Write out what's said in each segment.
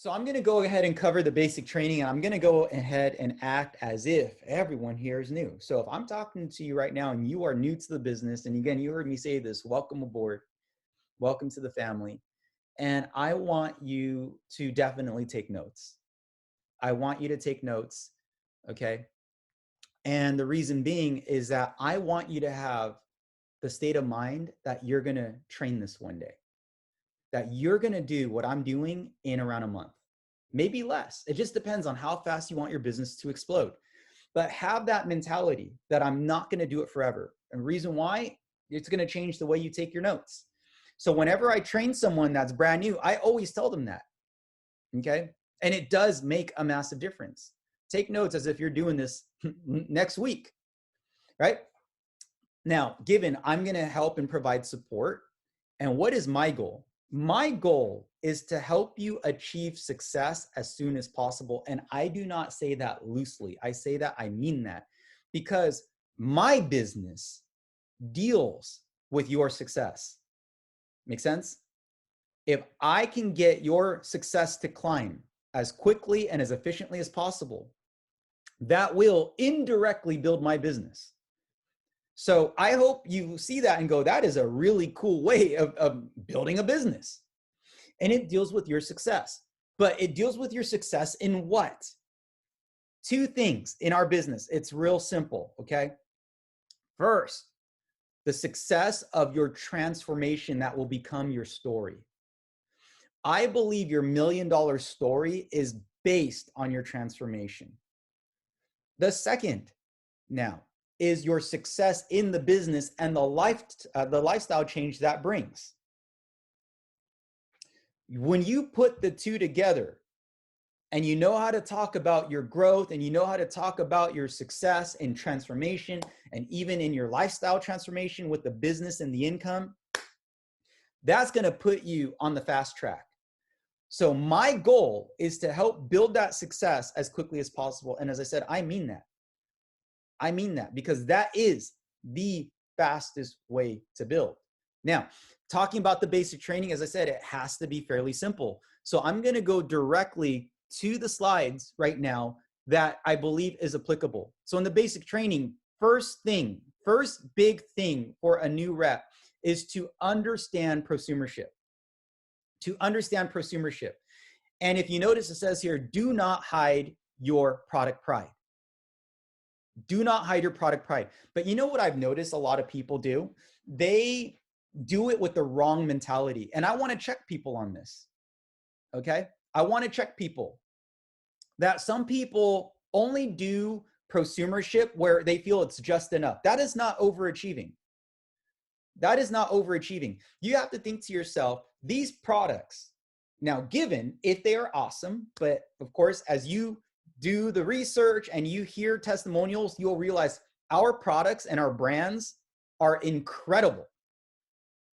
So I'm going to go ahead and cover the basic training, and I'm going to go ahead and act as if everyone here is new. So if I'm talking to you right now and you are new to the business, and again, you heard me say this, welcome aboard, welcome to the family. And I want you to definitely take notes. I want you to take notes, okay? And the reason being is that I want you to have the state of mind that you're going to train this one day, that you're going to do what I'm doing in around a month, maybe less. It just depends on how fast you want your business to explode. But have that mentality that I'm not going to do it forever. And the reason why, it's going to change the way you take your notes. So whenever I train someone that's brand new, I always tell them that, okay? And it does make a massive difference. Take notes as if you're doing this next week, right? Now, given I'm going to help and provide support, and what is my goal? My goal is to help you achieve success as soon as possible. And I do not say that loosely. I say that, I mean that, because my business deals with your success. Make sense? If I can get your success to climb as quickly and as efficiently as possible, that will indirectly build my business. So I hope you see that and go, that is a really cool way of building a business. And it deals with your success. But it deals with your success in what? Two things in our business. It's real simple, okay? First, the success of your transformation that will become your story. I believe your $1 million story is based on your transformation. The second, now, is your success in the business and the lifestyle change that brings. When you put the two together and you know how to talk about your growth and you know how to talk about your success and transformation and even in your lifestyle transformation with the business and the income, that's going to put you on the fast track. So my goal is to help build that success as quickly as possible. And as I said, I mean that. I mean that because that is the fastest way to build. Now, talking about the basic training, as I said, it has to be fairly simple. So I'm going to go directly to the slides right now that I believe is applicable. So in the basic training, first big thing for a new rep is to understand prosumership. To understand prosumership. And if you notice, it says here, do not hide your product pride. Do not hide your product pride. But you know what I've noticed a lot of people do? They do it with the wrong mentality. And I want to check people on this. Okay? I want to check people that some people only do prosumership where they feel it's just enough. That is not overachieving. That is not overachieving. You have to think to yourself, these products, now given if they are awesome, but of course, as you do the research and you hear testimonials, you'll realize our products and our brands are incredible.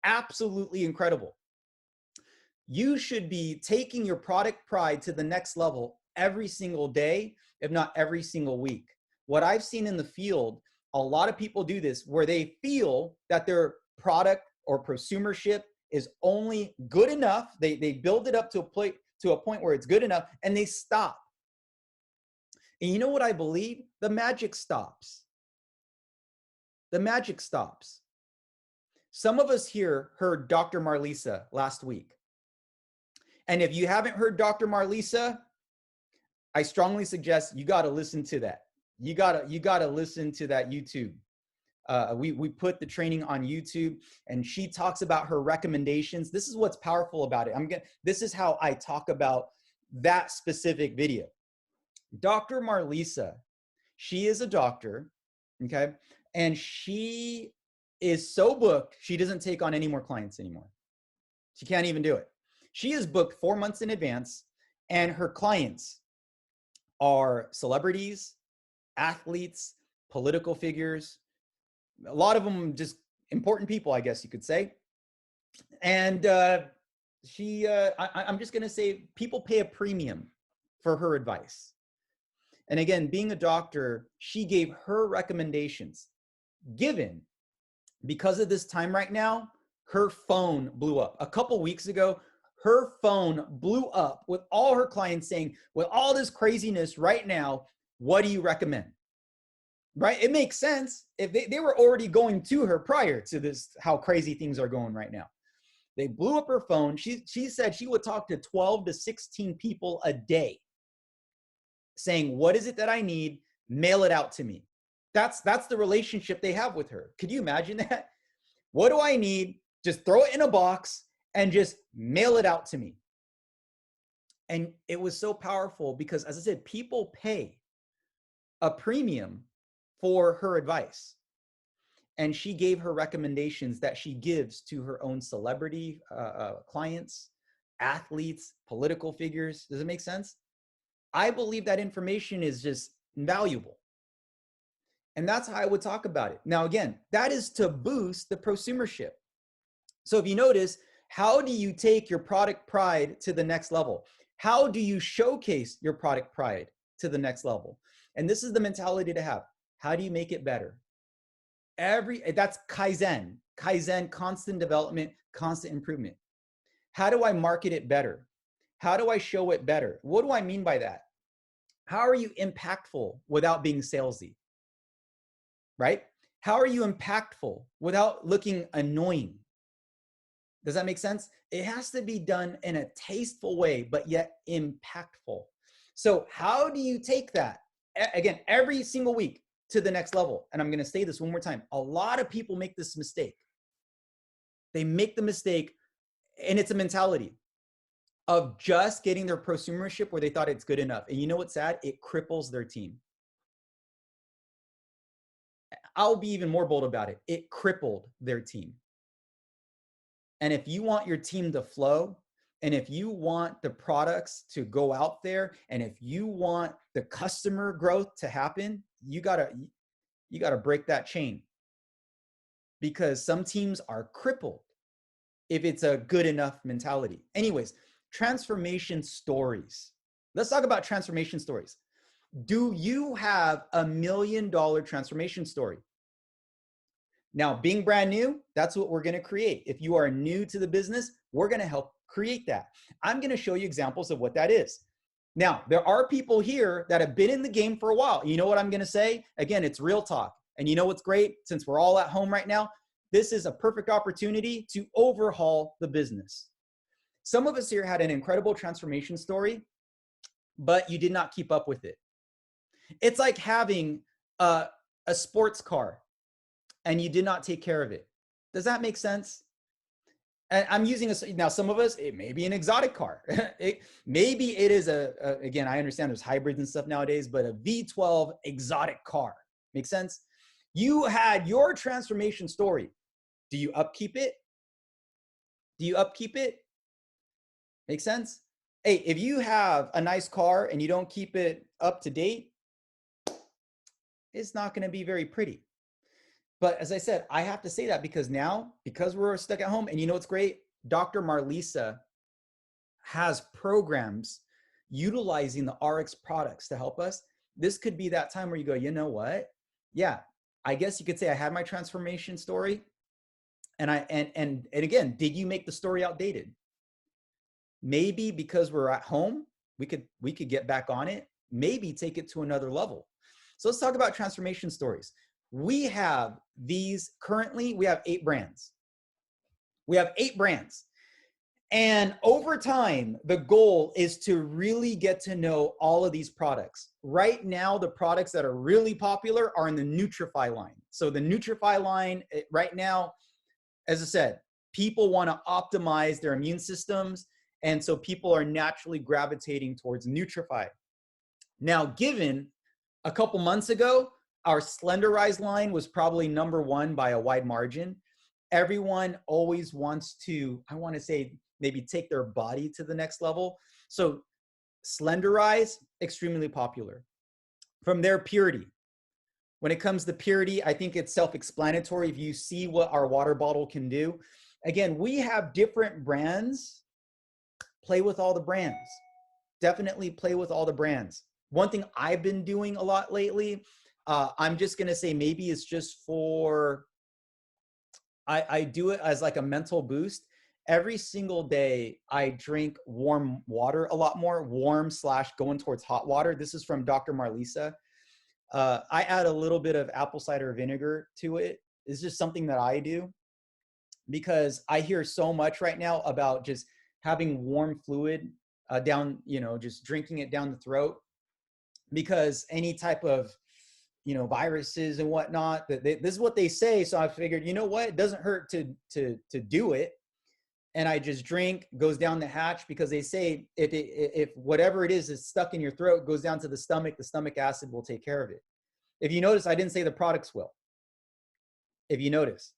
Absolutely incredible. You should be taking your product pride to the next level every single day, if not every single week. What I've seen in the field, a lot of people do this where they feel that their product or prosumership is only good enough. They build it up to a point where it's good enough and they stop. And you know what I believe? The magic stops. The magic stops. Some of us here heard Dr. Marlisa last week. And if you haven't heard Dr. Marlisa, I strongly suggest you got to listen to that. You got to listen to that YouTube. We put the training on YouTube and she talks about her recommendations. This is what's powerful about it. This is how I talk about that specific video. Dr. Marlisa, she is a doctor, okay? And she is so booked, she doesn't take on any more clients anymore. She can't even do it. She is booked 4 months in advance, and her clients are celebrities, athletes, political figures, a lot of them just important people, I guess you could say. And I'm just going to say people pay a premium for her advice. And again, being a doctor, she gave her recommendations. Given, because of this time right now, her phone blew up. A couple weeks ago, her phone blew up with all her clients saying, with all this craziness right now, what do you recommend? Right? It makes sense if they were already going to her prior to this, how crazy things are going right now. They blew up her phone. She said she would talk to 12 to 16 people a day saying, what is it that I need? Mail it out to me. That's the relationship they have with her. Could you imagine that? What do I need? Just throw it in a box and just mail it out to me. And it was so powerful because, as I said, people pay a premium for her advice. And she gave her recommendations that she gives to her own celebrity clients, athletes, political figures. Does it make sense? I believe that information is just invaluable. And that's how I would talk about it. Now, again, that is to boost the prosumership. So if you notice, how do you take your product pride to the next level? How do you showcase your product pride to the next level? And this is the mentality to have. How do you make it better? That's Kaizen. Kaizen, constant development, constant improvement. How do I market it better? How do I show it better? What do I mean by that? How are you impactful without being salesy? Right? How are you impactful without looking annoying? Does that make sense? It has to be done in a tasteful way, but yet impactful. So how do you take that, again, every single week to the next level? And I'm going to say this one more time. A lot of people make this mistake. They make the mistake, and it's a mentality of just getting their prosumership where they thought it's good enough. And you know what's sad? It cripples their team. I'll be even more bold about it. It crippled their team. And if you want your team to flow, and if you want the products to go out there, and if you want the customer growth to happen, you gotta break that chain. Because some teams are crippled if it's a good enough mentality. Anyways, transformation stories. Let's talk about transformation stories. Do you have $1 million transformation story? Now, being brand new, that's what we're going to create. If you are new to the business, we're going to help create that. I'm going to show you examples of what that is. Now, there are people here that have been in the game for a while. You know what I'm going to say? Again, it's real talk. And you know what's great? Since we're all at home right now, this is a perfect opportunity to overhaul the business. Some of us here had an incredible transformation story, but you did not keep up with it. It's like having a sports car and you did not take care of it. Does that make sense? And I'm using now, some of us, it may be an exotic car. Maybe it is again, I understand there's hybrids and stuff nowadays, but a V12 exotic car. Make sense? You had your transformation story. Do you upkeep it? Do you upkeep it? Make sense? Hey, if you have a nice car and you don't keep it up to date, it's not going to be very pretty. But as I said, I have to say that because we're stuck at home, and you know what's great? Dr. Marlisa has programs utilizing the RX products to help us. This could be that time where you go, you know what? Yeah, I guess you could say I had my transformation story. And again, did you make the story outdated? Maybe because we're at home, we could get back on it, maybe take it to another level. So let's talk about transformation stories. We have currently 8 brands. We have 8 brands. And over time, the goal is to really get to know all of these products. Right now, the products that are really popular are in the Nutrify line. So the Nutrify line right now, as I said, people want to optimize their immune systems. And so people are naturally gravitating towards Nutrify. Now, given a couple months ago, our Slenderize line was probably number 1 by a wide margin. Everyone always wants to, I want to say, maybe take their body to the next level. So Slenderize, extremely popular. From there, Purity. When it comes to Purity, I think it's self-explanatory if you see what our water bottle can do. Again, we have different brands. Play with all the brands. Definitely play with all the brands. One thing I've been doing a lot lately, I'm just going to say maybe it's just for, I do it as like a mental boost, every single day I drink warm water a lot more, warm / going towards hot water. This is from Dr. Marlisa. I add a little bit of apple cider vinegar to it. It's just something that I do because I hear so much right now about just having warm fluid down, just drinking it down the throat, because any type of, viruses and whatnot, this is what they say. So I figured, you know what, it doesn't hurt to do it. And I just drink, goes down the hatch, because they say if whatever it is stuck in your throat, goes down to the stomach acid will take care of it. If you notice, I didn't say the products will, if you notice.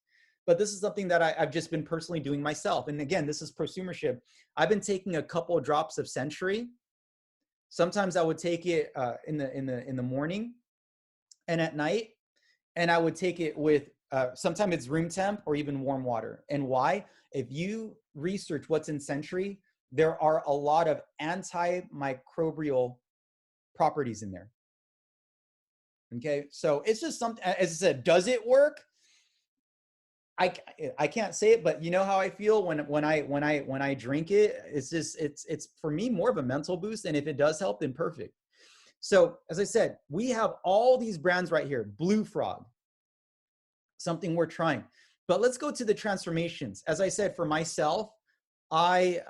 But this is something that I've just been personally doing myself. And again, this is prosumership. I've been taking a couple of drops of Century. Sometimes I would take it in the morning and at night, and I would take it with sometimes it's room temp or even warm water. And why? If you research what's in Century, there are a lot of antimicrobial properties in there. Okay, so it's just something. As I said, does it work? I can't say it, but you know how I feel when I drink it. It's just it's for me more of a mental boost, and if it does help, then perfect. So as I said, we have all these brands right here. Blue Frog, something we're trying. But let's go to the transformations. As I said, for myself, I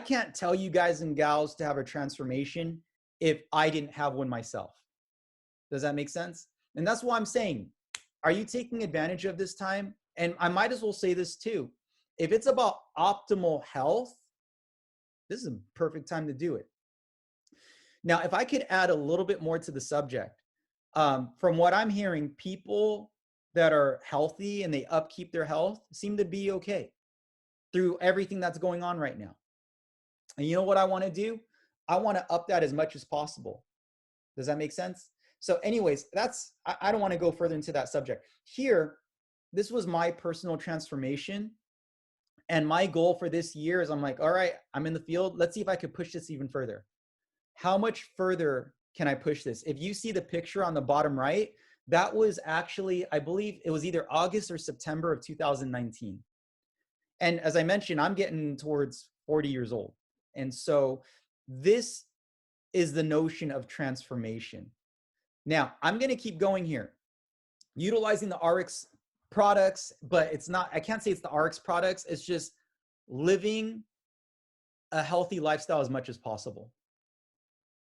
can't tell you guys and gals to have a transformation if I didn't have one myself. Does that make sense? And that's why I'm saying, are you taking advantage of this time? And I might as well say this too. If it's about optimal health, this is a perfect time to do it. Now, if I could add a little bit more to the subject, from what I'm hearing, people that are healthy and they upkeep their health seem to be okay through everything that's going on right now. And you know what I want to do? I want to up that as much as possible. Does that make sense? So anyways, I don't want to go further into that subject. Here, this was my personal transformation. And my goal for this year is I'm like, all right, I'm in the field. Let's see if I could push this even further. How much further can I push this? If you see the picture on the bottom right, that was actually, I believe it was either August or September of 2019. And as I mentioned, I'm getting towards 40 years old. And so this is the notion of transformation. Now, I'm going to keep going here. Utilizing the RX products, but it's not, I can't say it's the RX products. It's just living a healthy lifestyle as much as possible.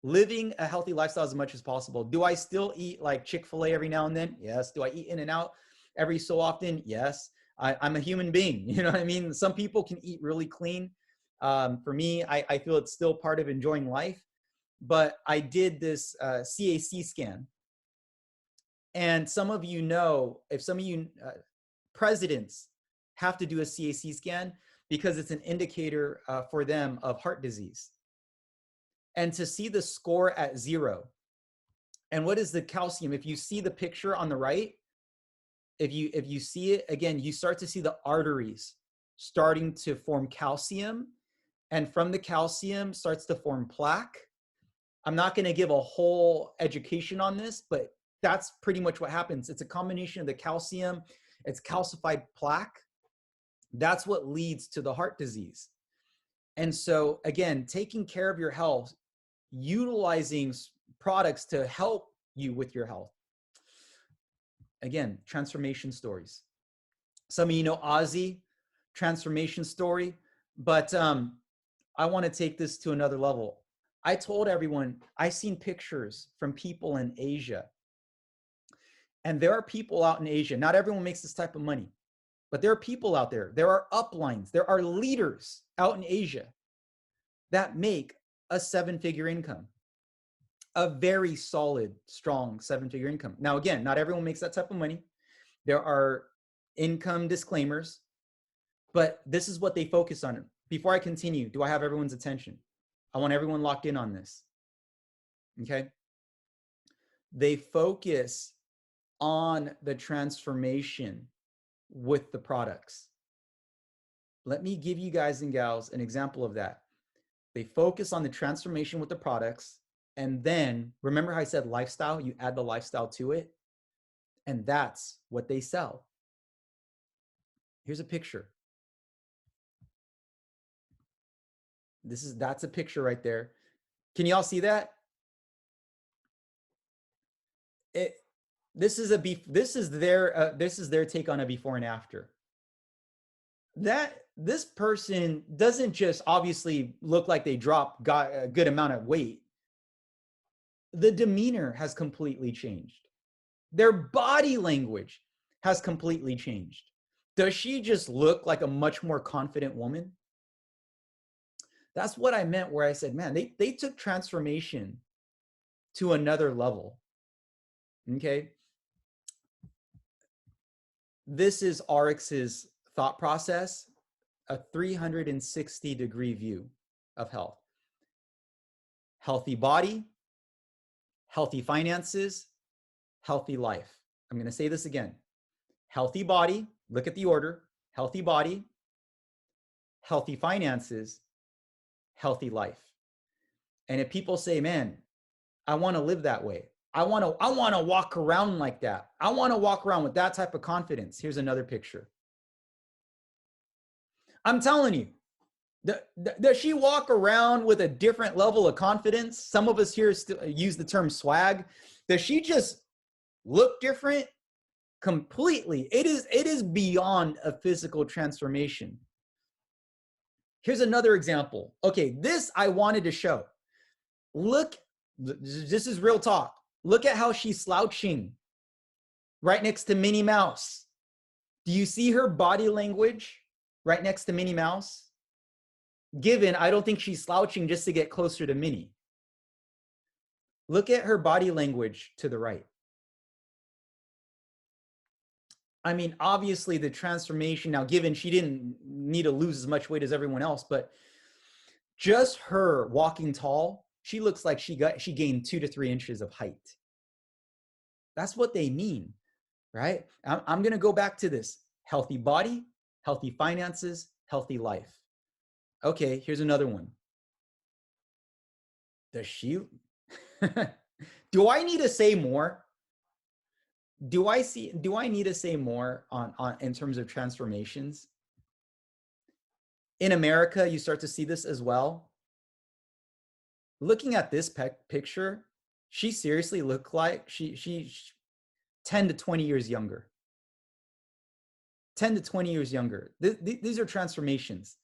Living a healthy lifestyle as much as possible. Do I still eat like Chick-fil-A every now and then? Yes. Do I eat In-N-Out every so often? Yes. I'm a human being. You know what I mean? Some people can eat really clean. For me, I feel it's still part of enjoying life. But I did this CAC scan. And some of you know, if some of you presidents have to do a CAC scan because it's an indicator for them of heart disease. And to see the score at 0. And what is the calcium? If you see the picture on the right, if you see it, again, you start to see the arteries starting to form calcium. And from the calcium starts to form plaque. I'm not going to give a whole education on this, but that's pretty much what happens. It's a combination of the calcium, it's calcified plaque. That's what leads to the heart disease. And so again, taking care of your health, utilizing products to help you with your health. Again, transformation stories. Some of you know Ozzy, transformation story, but I want to take this to another level. I told everyone, I've seen pictures from people in Asia. And there are people out in Asia, not everyone makes this type of money, but there are people out there. There are uplines. There are leaders out in Asia that make a 7-figure income, a very solid, strong 7-figure income. Now, again, not everyone makes that type of money. There are income disclaimers, but this is what they focus on. Before I continue, do I have everyone's attention? I want everyone locked in on this. Okay. They focus on the transformation with the products. Let me give you guys and gals an example of that. They focus on the transformation with the products. And then remember how I said lifestyle, you add the lifestyle to it. And that's what they sell. Here's a picture. That's a picture right there. Can y'all see that? This is their take on a before and after. This person doesn't just obviously look like they got a good amount of weight. The demeanor has completely changed. Their body language has completely changed. Does she just look like a much more confident woman? That's what I meant where I said, man, they took transformation to another level. Okay. This is RX's thought process, a 360-degree view of health. Healthy body, healthy finances, healthy life. I'm going to say this again. Healthy body, look at the order, healthy body, healthy finances, healthy life. And if people say, man, I want to live that way. I want to walk around like that. I want to walk around with that type of confidence. Here's another picture. I'm telling you, does she walk around with a different level of confidence? Some of us here still use the term swag. Does she just look different? Completely. It is beyond a physical transformation. Here's another example. Okay, this I wanted to show. Look, this is real talk. Look at how she's slouching right next to Minnie Mouse. Do you see her body language right next to Minnie Mouse? Given, I don't think she's slouching just to get closer to Minnie. Look at her body language to the right. I mean, obviously the transformation now, given she didn't need to lose as much weight as everyone else, but just her walking tall, she looks like she gained 2 to 3 inches of height. That's what they mean, right? I'm going to go back to this. Healthy body, healthy finances, healthy life. Okay, here's another one. Does she, do I need to say more? Do I need to say more on in terms of transformations? In America, you start to see this as well. Looking at this picture, she seriously looked like she's 10 to 20 years younger. 10 to 20 years younger. These are transformations.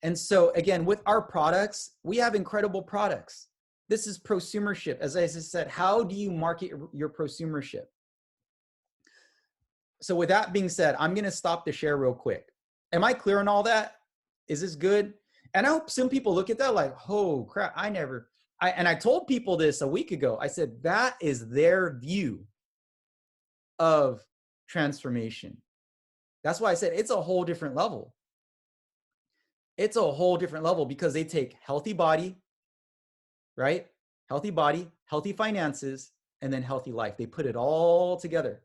And so again, with our products, we have incredible products. This is prosumership. As I said, how do you market your prosumership? So with that being said, I'm going to stop the share real quick. Am I clear on all that? Is this good? And I hope some people look at that like, oh crap, and I told people this a week ago. I said, that is their view of transformation. That's why I said it's a whole different level. It's a whole different level because they take healthy body, right? Healthy body, healthy finances, and then healthy life. They put it all together.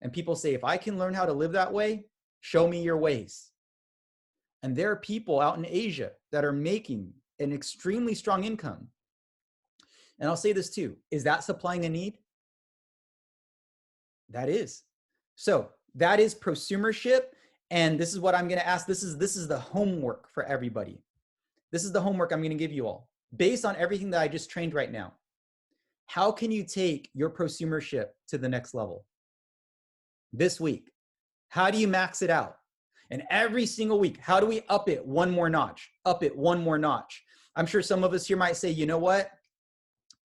And people say, if I can learn how to live that way, show me your ways. And there are people out in Asia that are making an extremely strong income. And I'll say this too, is that supplying a need? That is. So that is prosumership. And this is what I'm going to ask. This is the homework for everybody. This is the homework I'm going to give you all based on everything that I just trained right now. How can you take your prosumership to the next level? This week, how do you max it out? And every single week, how do we up it one more notch? Up it one more notch. I'm sure some of us here might say, you know what?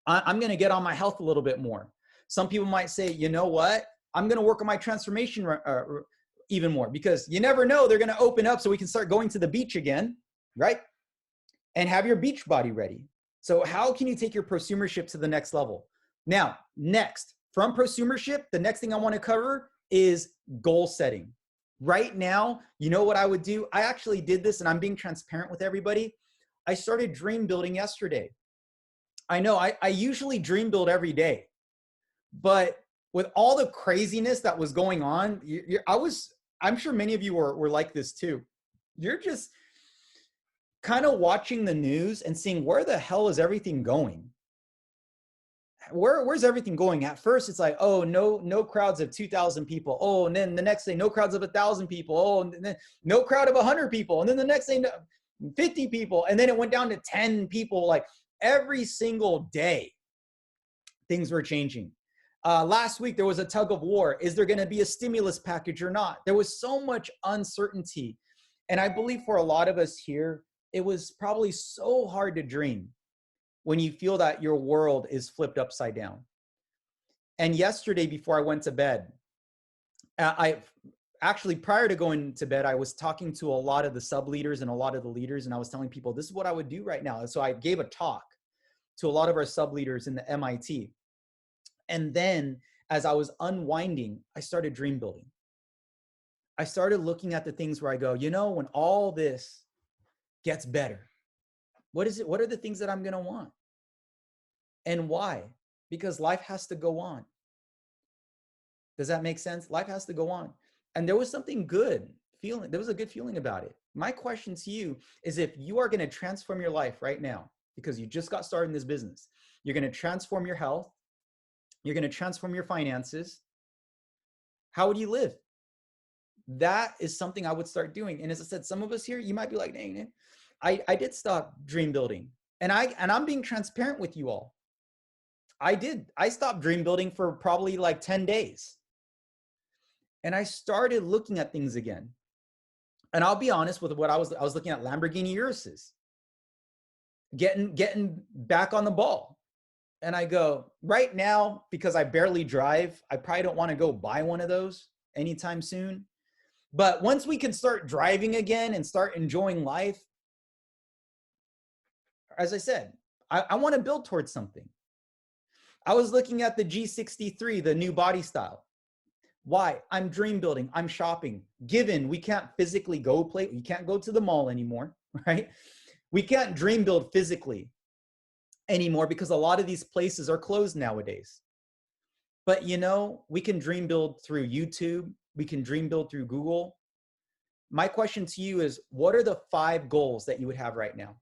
I'm going to get on my health a little bit more. Some people might say, you know what? I'm going to work on my transformation even more because you never know, they're going to open up so we can start going to the beach again, right? And have your beach body ready. So how can you take your prosumership to the next level? Now, next, from prosumership, the next thing I want to cover is goal setting. Right now, you know what I would do? I actually did this and I'm being transparent with everybody. I started dream building yesterday. I know I usually dream build every day, but with all the craziness that was going on, I'm sure many of you were like this too. You're just kind of watching the news and seeing where the hell is everything going? Where's everything going? At first, it's like, oh, no crowds of 2,000 people. Oh, and then the next day, no crowds of 1,000 people. Oh, and then no crowd of 100 people. And then the next day, no. 50 people. And then it went down to 10 people. Like every single day, things were changing. Last week, there was a tug of war. Is there going to be a stimulus package or not? There was so much uncertainty. And I believe for a lot of us here, it was probably so hard to dream when you feel that your world is flipped upside down. And yesterday, before I went to bed, prior to going to bed, I was talking to a lot of the sub leaders and a lot of the leaders, and I was telling people, this is what I would do right now. So I gave a talk to a lot of our sub leaders in the MIT. And then as I was unwinding, I started dream building. I started looking at the things where I go, you know, when all this gets better, what is it? What are the things that I'm going to want? And why? Because life has to go on. Does that make sense? Life has to go on. And there was something good feeling. There was a good feeling about it. My question to you is, if you are going to transform your life right now, because you just got started in this business, you're going to transform your health, you're going to transform your finances, how would you live? That is something I would start doing. And as I said, some of us here, you might be like, dang, I did stop dream building. And I'm being transparent with you all. I stopped dream building for probably like 10 days. And I started looking at things again. And I'll be honest with what I was looking at Lamborghini Uruses, getting back on the ball. And I go, right now, because I barely drive, I probably don't want to go buy one of those anytime soon. But once we can start driving again and start enjoying life, as I said, I want to build towards something. I was looking at the G63, the new body style. Why? I'm dream building. I'm shopping. Given we can't physically we can't go to the mall anymore, right? We can't dream build physically anymore because a lot of these places are closed nowadays. But you know, we can dream build through YouTube. We can dream build through Google. My question to you is, what are the 5 goals that you would have right now?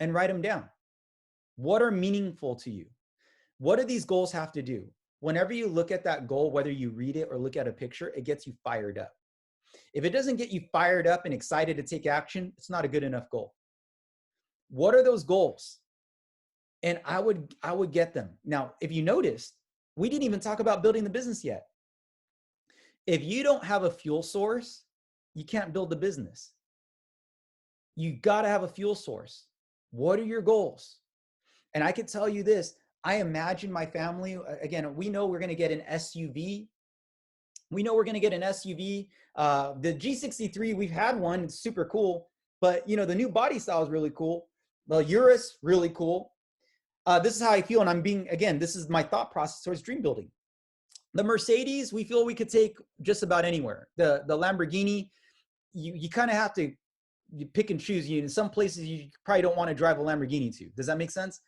And write them down. What are meaningful to you? What do these goals have to do? Whenever you look at that goal, whether you read it or look at a picture, it gets you fired up. If it doesn't get you fired up and excited to take action, it's not a good enough goal. What are those goals? And I would get them. Now, if you noticed, we didn't even talk about building the business yet. If you don't have a fuel source, you can't build the business. You got to have a fuel source. What are your goals? And I can tell you this, I imagine my family, again, we know we're going to get an SUV. We know we're going to get an SUV. The G63, we've had one, it's super cool, but you know, the new body style is really cool. The Urus, really cool. This is how I feel. And I'm being, again, this is my thought process towards dream building. The Mercedes, we feel we could take just about anywhere. The Lamborghini, you kind of have to pick and choose. In some places, you probably don't want to drive a Lamborghini to. Does that make sense?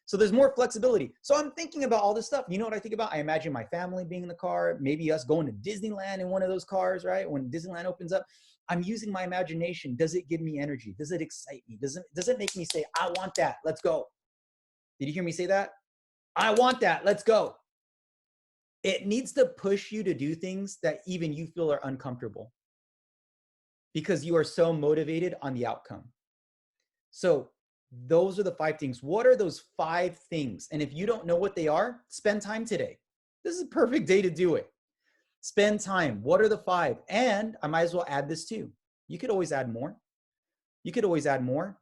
So there's more flexibility. So I'm thinking about all this stuff. You know what I think about? I imagine my family being in the car, maybe us going to Disneyland in one of those cars, right? When Disneyland opens up, I'm using my imagination. Does it give me energy? Does it excite me? Does it make me say, I want that, let's go? Did you hear me say that? I want that, let's go. It needs to push you to do things that even you feel are uncomfortable because you are so motivated on the outcome. So those are the 5 things. What are those 5 things? And if you don't know what they are, spend time today. This is a perfect day to do it. Spend time. What are the 5? And I might as well add this too. You could always add more. You could always add more.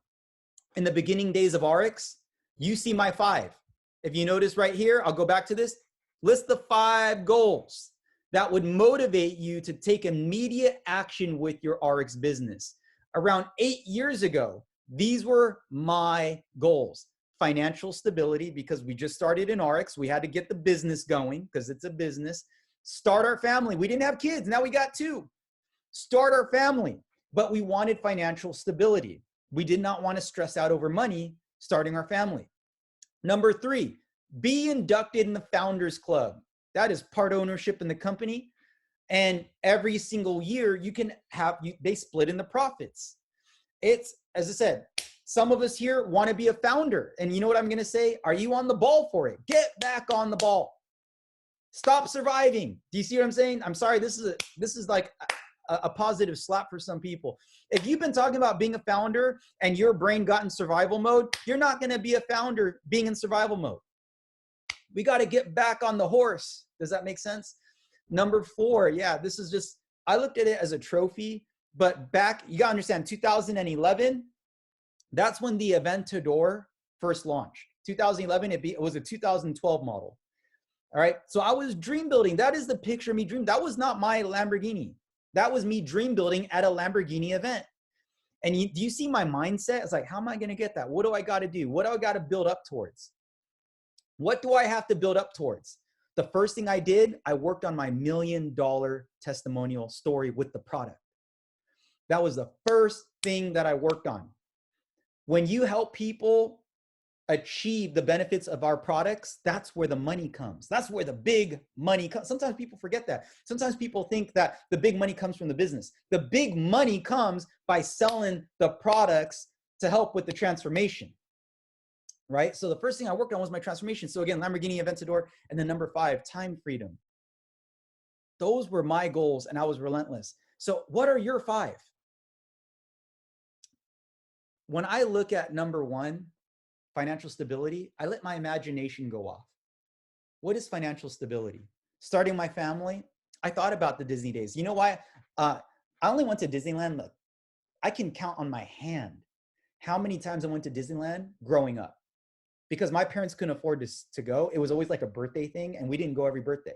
In the beginning days of RX, you see my 5. If you notice right here, I'll go back to this. List the 5 goals that would motivate you to take immediate action with your RX business. Around 8 years ago, these were my goals. Financial stability, because we just started in RX. We had to get the business going because it's a business. Start our family. We didn't have kids. Now we got 2. Start our family. But we wanted financial stability. We did not want to stress out over money starting our family. Number 3, be inducted in the Founders Club. That is part ownership in the company. And every single year you can have, they split in the profits. It's, as I said, some of us here want to be a founder. And you know what I'm going to say? Are you on the ball for it? Get back on the ball. Stop surviving. Do you see what I'm saying? I'm sorry. This is like a positive slap for some people. If you've been talking about being a founder and your brain got in survival mode, you're not going to be a founder being in survival mode. We got to get back on the horse. Does that make sense? Number 4, yeah, this is just, I looked at it as a trophy, but back, you got to understand, 2011, that's when the Aventador first launched. 2011, it was a 2012 model. All right. So I was dream building. That is the picture of me dream. That was not my Lamborghini. That was me dream building at a Lamborghini event. And do you see my mindset? It's like, how am I going to get that? What do I got to do? What do I got to build up towards? What do I have to build up towards? The first thing I did, I worked on my $1 million testimonial story with the product. That was the first thing that I worked on. When you help people achieve the benefits of our products, that's where the money comes. That's where the big money comes. Sometimes people forget that. Sometimes people think that the big money comes from the business. The big money comes by selling the products to help with the transformation, right? So the first thing I worked on was my transformation. So again, Lamborghini Aventador, and then number 5, time freedom. Those were my goals, and I was relentless. So what are your 5? When I look at number 1, financial stability, I let my imagination go off. What is financial stability? Starting my family, I thought about the Disney days. You know why? I only went to Disneyland. Look, I can count on my hand how many times I went to Disneyland growing up, because my parents couldn't afford to go. It was always like a birthday thing, and we didn't go every birthday.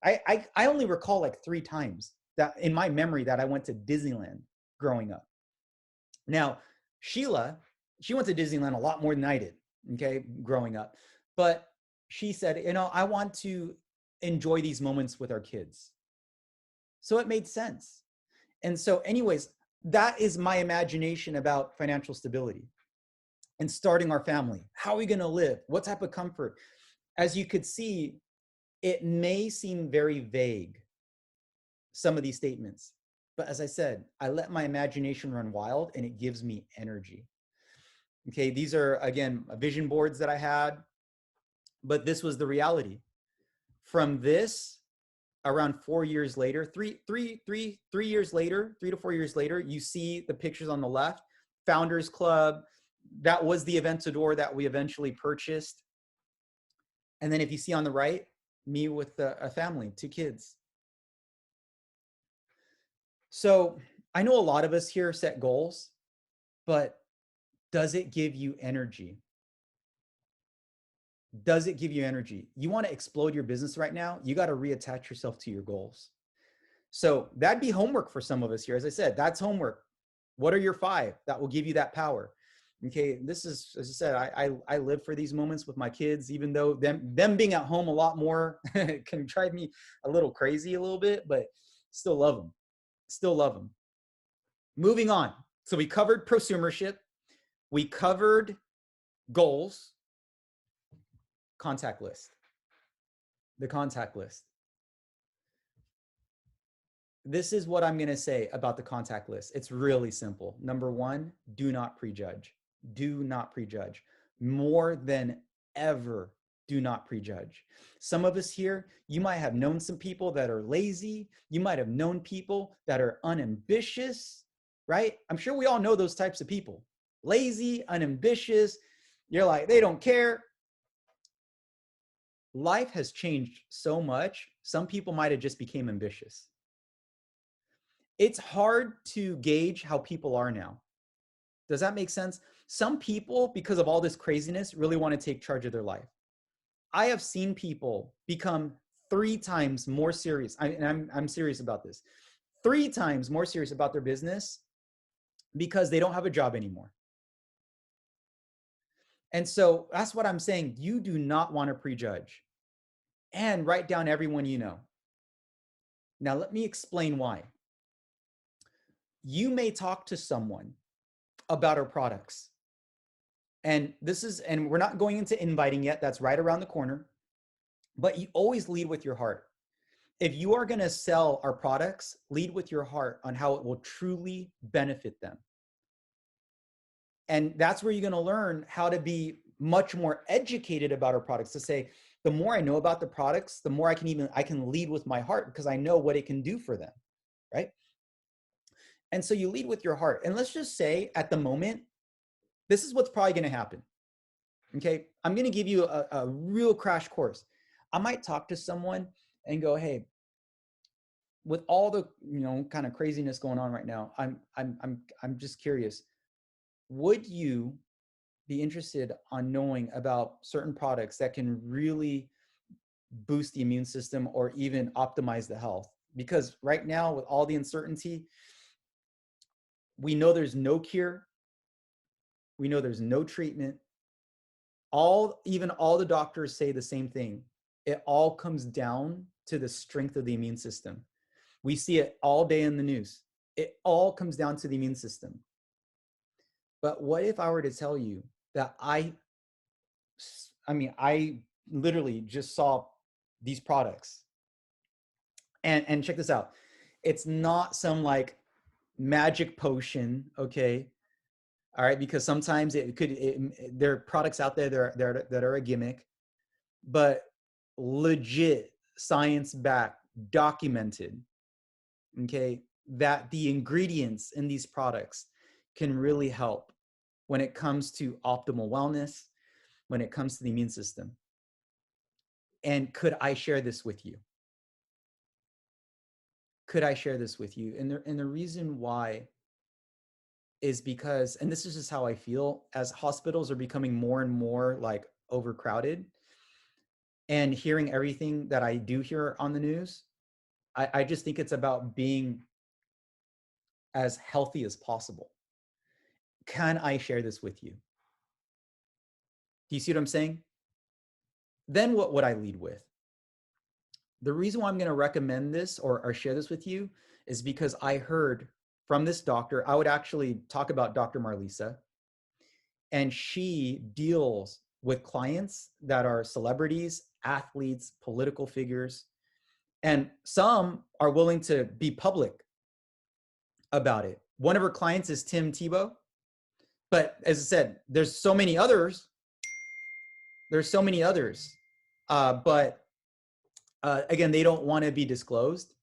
I only recall like 3 times that in my memory that I went to Disneyland growing up. Now, Sheila, she went to Disneyland a lot more than I did, okay, growing up. But she said, you know, I want to enjoy these moments with our kids. So it made sense. And so anyways, that is my imagination about financial stability and starting our family. How are we going to live? What type of comfort? As you could see, it may seem very vague, some of these statements. But as I said, I let my imagination run wild, and it gives me energy. Okay, these are, again, vision boards that I had, but this was the reality. From this, around 4 years later, 3 years later, 3 to 4 years later, you see the pictures on the left, Founders Club. That was the Aventador that we eventually purchased. And then if you see on the right, me with a family, 2 kids. So I know a lot of us here set goals, but does it give you energy? Does it give you energy? You want to explode your business right now? You got to reattach yourself to your goals. So that'd be homework for some of us here. As I said, that's homework. What are your 5 that will give you that power? Okay, this is, as I said, I live for these moments with my kids, even though them being at home a lot more can drive me a little crazy a little bit, but still love them. Still love them. Moving on. So we covered prosumership. We covered goals. Contact list. The contact list. This is what I'm going to say about the contact list. It's really simple. Number 1, do not prejudge. Do not prejudge. More than ever, do not prejudge. Some of us here, you might have known some people that are lazy. You might have known people that are unambitious, right? I'm sure we all know those types of people. Lazy, unambitious. You're like, they don't care. Life has changed so much. Some people might have just became ambitious. It's hard to gauge how people are now. Does that make sense? Some people, because of all this craziness, really want to take charge of their life. I have seen people become 3 times more serious. I'm serious about this. 3 times more serious about their business because they don't have a job anymore. And so that's what I'm saying. You do not want to prejudge, and write down everyone you know. Now, let me explain why. You may talk to someone about our products. And we're not going into inviting yet. That's right around the corner. But you always lead with your heart. If you are going to sell our products, lead with your heart on how it will truly benefit them. And that's where you're going to learn how to be much more educated about our products, to say, the more I know about the products, the more I can lead with my heart, because I know what it can do for them, right? And so you lead with your heart. And let's just say at the moment, this is what's probably going to happen. Okay. I'm going to give you a real crash course. I might talk to someone and go, hey, with all the, kind of craziness going on right now, I'm just curious. Would you be interested on knowing about certain products that can really boost the immune system or even optimize the health? Because right now, with all the uncertainty, we know there's no cure. We know there's no treatment. Even all the doctors say the same thing. It all comes down to the strength of the immune system. We see it all day in the news. It all comes down to the immune system. But what if I were to tell you that I literally just saw these products, and check this out. It's not some like magic potion, okay? All right, because sometimes there are products out there that are a gimmick, but legit science-backed, documented, okay, that the ingredients in these products can really help when it comes to optimal wellness, when it comes to the immune system. And could I share this with you? Could I share this with you? And the reason why is because, and this is just how I feel, as hospitals are becoming more and more like overcrowded, and hearing everything that I do hear on the news, I just think it's about being as healthy as possible. Can I share this with you? Do you see what I'm saying? Then what would I lead with? The reason why I'm going to recommend this or share this with you is because I heard from this doctor. I would actually talk about Dr. Marlisa, and she deals with clients that are celebrities, athletes, political figures, and some are willing to be public about it. One of her clients is Tim Tebow, but as I said, there's so many others. But again, they don't want to be disclosed.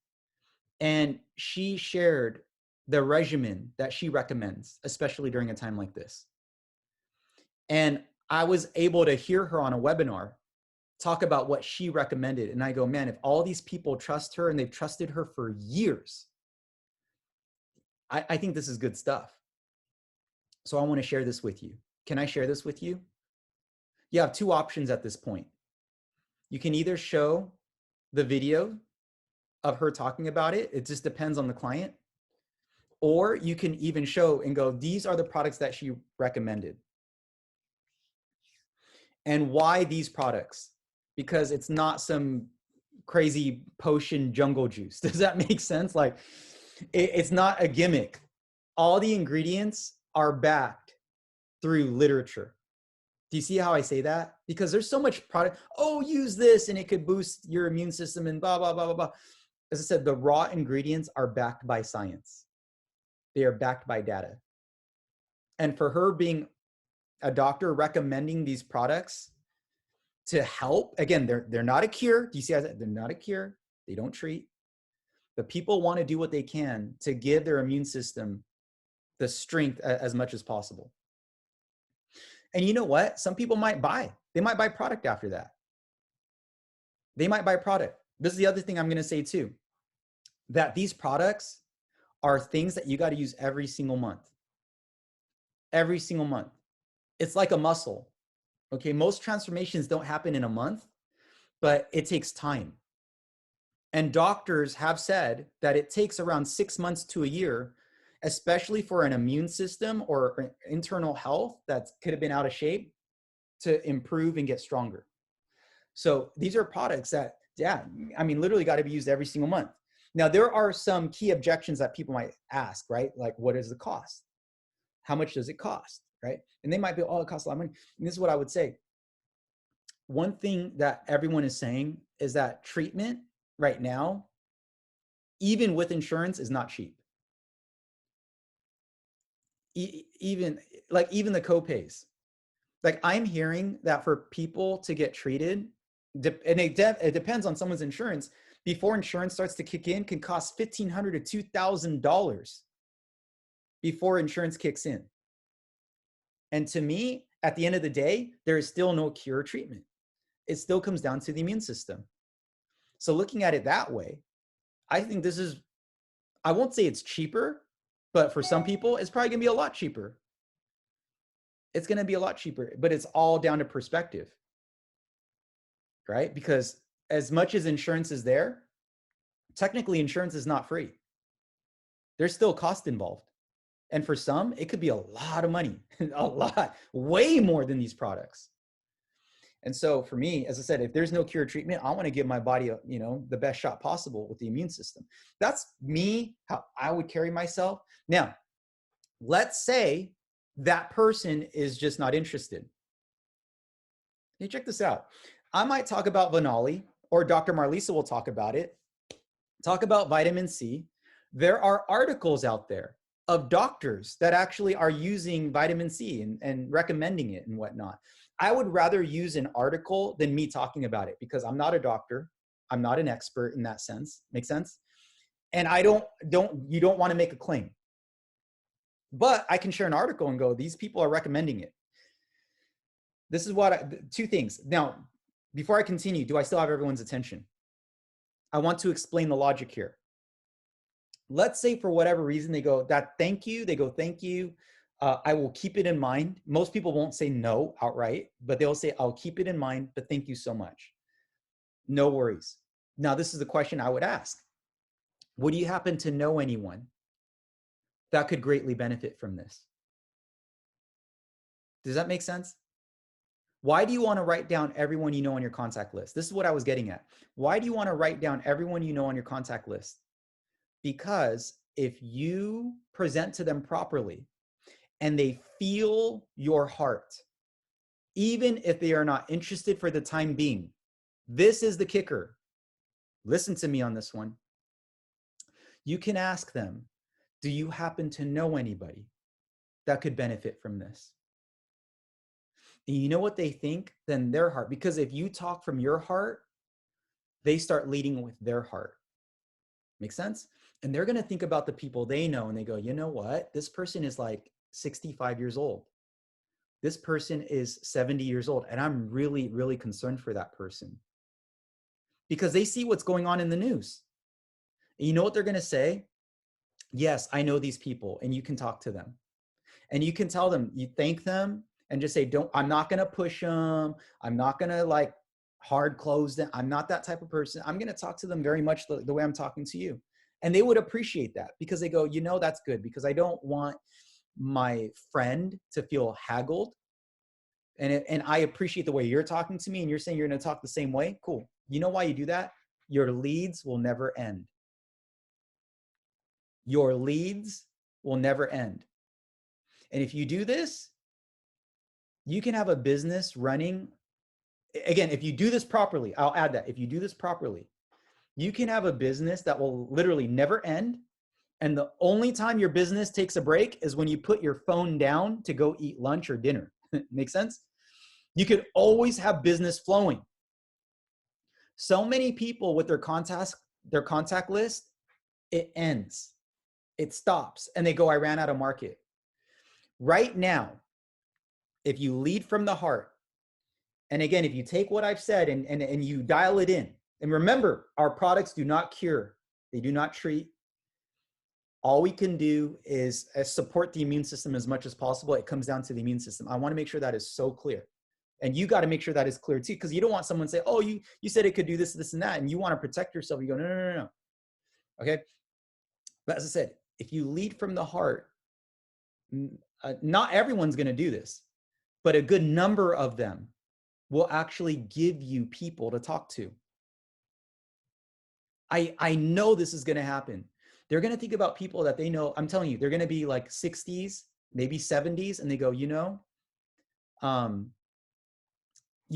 And she shared the regimen that she recommends, especially during a time like this. And I was able to hear her on a webinar talk about what she recommended. And I go, man, if all these people trust her and they've trusted her for years, I think this is good stuff. So I want to share this with you. Can I share this with you? You have two options at this point. You can either show the video of her talking about it. It just depends on the client. Or you can even show and go, these are the products that she recommended. And why these products? Because it's not some crazy potion jungle juice. Does that make sense? Like, it's not a gimmick. All the ingredients are backed through literature. Do you see how I say that? Because there's so much product. Oh, use this and it could boost your immune system and blah, blah, blah, blah, blah. As I said, the raw ingredients are backed by science. They are backed by data. And for her being a doctor recommending these products to help, again, they're not a cure. Do you see how they're not a cure? They don't treat. But people want to do what they can to give their immune system the strength as much as possible. And you know what? Some people might buy. They might buy product after that. They might buy product. This is the other thing I'm going to say too, that these products are things that you got to use every single month. Every single month. It's like a muscle. Okay. Most transformations don't happen in a month, but it takes time. And doctors have said that it takes around 6 months to a year, especially for an immune system or internal health that could have been out of shape, to improve and get stronger. So these are products that, literally got to be used every single month. Now, there are some key objections that people might ask, right? Like, what is the cost? How much does it cost, right? And they might be, oh, it costs a lot of money. And this is what I would say. One thing that everyone is saying is that treatment right now, even with insurance, is not cheap. Even the copays. Like, I'm hearing that for people to get treated, and it depends on someone's insurance, before insurance starts to kick in, can cost $1,500 to $2,000. before insurance kicks in. And to me, at the end of the day, there is still no cure or treatment. It still comes down to the immune system. So looking at it that way, I think this is, I won't say it's cheaper, but for some people, it's probably gonna be a lot cheaper. It's gonna be a lot cheaper, but it's all down to perspective, right? Because as much as insurance is there, technically insurance is not free. There's still cost involved. And for some, it could be a lot of money, a lot, way more than these products. And so for me, as I said, if there's no cure or treatment, I want to give my body, the best shot possible with the immune system. That's me, how I would carry myself. Now, let's say that person is just not interested. Hey, check this out. I might talk about Vanali, or Dr. Marlisa will talk about it, talk about vitamin C. There are articles out there of doctors that actually are using vitamin C and recommending it and whatnot. I would rather use an article than me talking about it, because I'm not a doctor. I'm not an expert in that sense. Make sense? And you don't want to make a claim. But I can share an article and go, these people are recommending it. This is two things. Now, before I continue, do I still have everyone's attention? I want to explain the logic here. Let's say for whatever reason they go, thank you. They go, thank you. I will keep it in mind. Most people won't say no outright, but they'll say, I'll keep it in mind, but thank you so much. No worries. Now, this is the question I would ask. Would you happen to know anyone that could greatly benefit from this? Does that make sense? Why do you want to write down everyone you know on your contact list? This is what I was getting at. Why do you want to write down everyone you know on your contact list? Because if you present to them properly and they feel your heart, even if they are not interested for the time being, this is the kicker. Listen to me on this one. You can ask them, do you happen to know anybody that could benefit from this? And you know what they think? Then their heart. Because if you talk from your heart, they start leading with their heart. Make sense? And they're going to think about the people they know and they go, you know what? This person is like 65 years old. This person is 70 years old. And I'm really, really concerned for that person. Because they see what's going on in the news. And you know what they're going to say? Yes, I know these people, and you can talk to them. And you can tell them, you thank them and just say, I'm not going to push them. I'm not going to hard close them. I'm not that type of person. I'm going to talk to them very much the way I'm talking to you. And they would appreciate that, because they go, that's good, because I don't want my friend to feel haggled. And I appreciate the way you're talking to me, and you're saying you're going to talk the same way. Cool. You know why you do that? Your leads will never end. Your leads will never end. And if you do this, you can have a business running. Again, if you do this properly, I'll add that. If you do this properly, you can have a business that will literally never end. And the only time your business takes a break is when you put your phone down to go eat lunch or dinner. Make sense? You could always have business flowing. So many people with their contact list, it ends. It stops and they go, I ran out of market. Right now, if you lead from the heart, and again, if you take what I've said and you dial it in, and remember, our products do not cure, they do not treat. All we can do is support the immune system as much as possible. It comes down to the immune system. I want to make sure that is so clear. And you got to make sure that is clear too, because you don't want someone to say, oh, you said it could do this, this, and that, and you want to protect yourself. You go, no. Okay. But as I said, if you lead from the heart, not everyone's going to do this, but a good number of them will actually give you people to talk to. I know this is going to happen. They're going to think about people that they know. I'm telling you, they're going to be like 60s, maybe 70s. And they go, you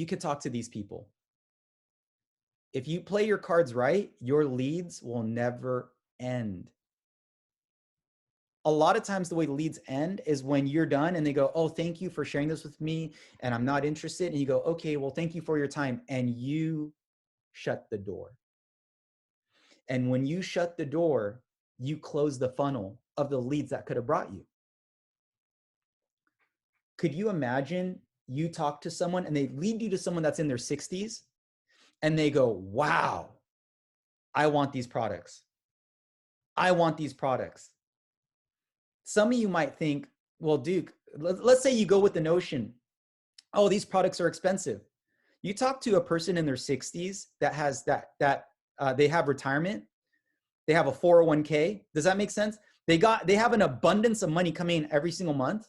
could talk to these people. If you play your cards right, your leads will never end. A lot of times the way leads end is when you're done and they go, oh, thank you for sharing this with me, and I'm not interested. And you go, okay, well, thank you for your time. And you shut the door. And when you shut the door, you close the funnel of the leads that could have brought you. Could you imagine you talk to someone and they lead you to someone that's in their 60s and they go, wow, I want these products. I want these products. Some of you might think, well, Duke, let's say you go with the notion, oh, these products are expensive. You talk to a person in their 60s that has they have retirement, they have a 401k. Does that make sense? They have an abundance of money coming in every single month.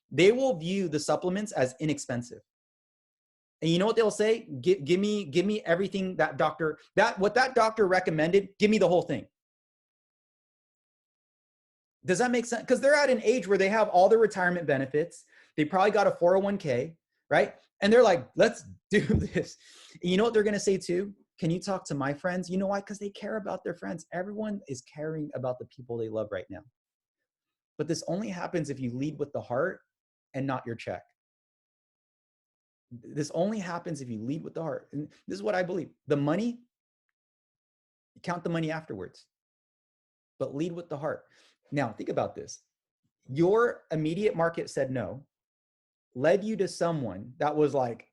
They will view the supplements as inexpensive. And you know what they'll say? Give me everything what that doctor recommended, give me the whole thing. Does that make sense? Because they're at an age where they have all their retirement benefits. They probably got a 401k, right? And they're like, let's do this. And you know what they're going to say too? Can you talk to my friends? You know why? Because they care about their friends. Everyone is caring about the people they love right now. But this only happens if you lead with the heart and not your check. This only happens if you lead with the heart. And this is what I believe. The money, you count the money afterwards, but lead with the heart. Now, think about this. Your immediate market said no, led you to someone that was like,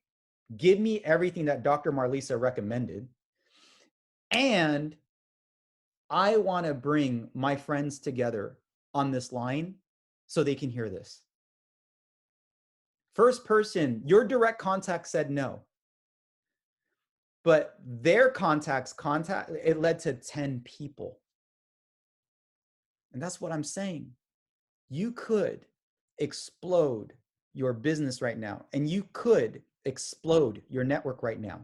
give me everything that Dr. Marlisa recommended. And I want to bring my friends together on this line so they can hear this. First person, your direct contact said no. But their contact, it led to 10 people. And that's what I'm saying. You could explode your business right now, and you could explode your network right now,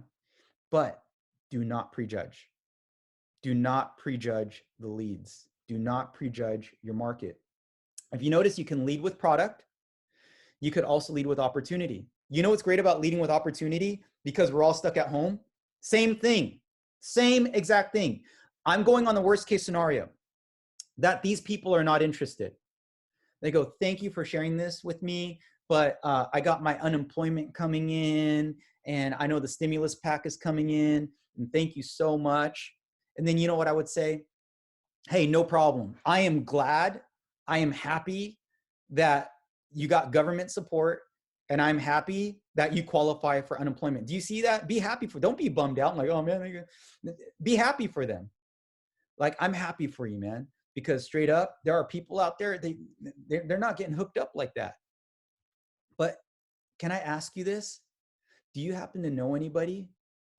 but do not prejudge. Do not prejudge the leads. Do not prejudge your market. If you notice, you can lead with product. You could also lead with opportunity. You know what's great about leading with opportunity? Because we're all stuck at home. Same thing, same exact thing. I'm going on the worst case scenario that these people are not interested. They go, thank you for sharing this with me, but I got my unemployment coming in, and I know the stimulus pack is coming in, and thank you so much. And then you know what I would say? Hey, no problem. I am glad, I am happy that you got government support, and I'm happy that you qualify for unemployment. Do you see that? Be happy don't be bummed out. Like, oh man, be happy for them. Like, I'm happy for you, man. Because straight up, there are people out there, they're not getting hooked up like that. But can I ask you this? Do you happen to know anybody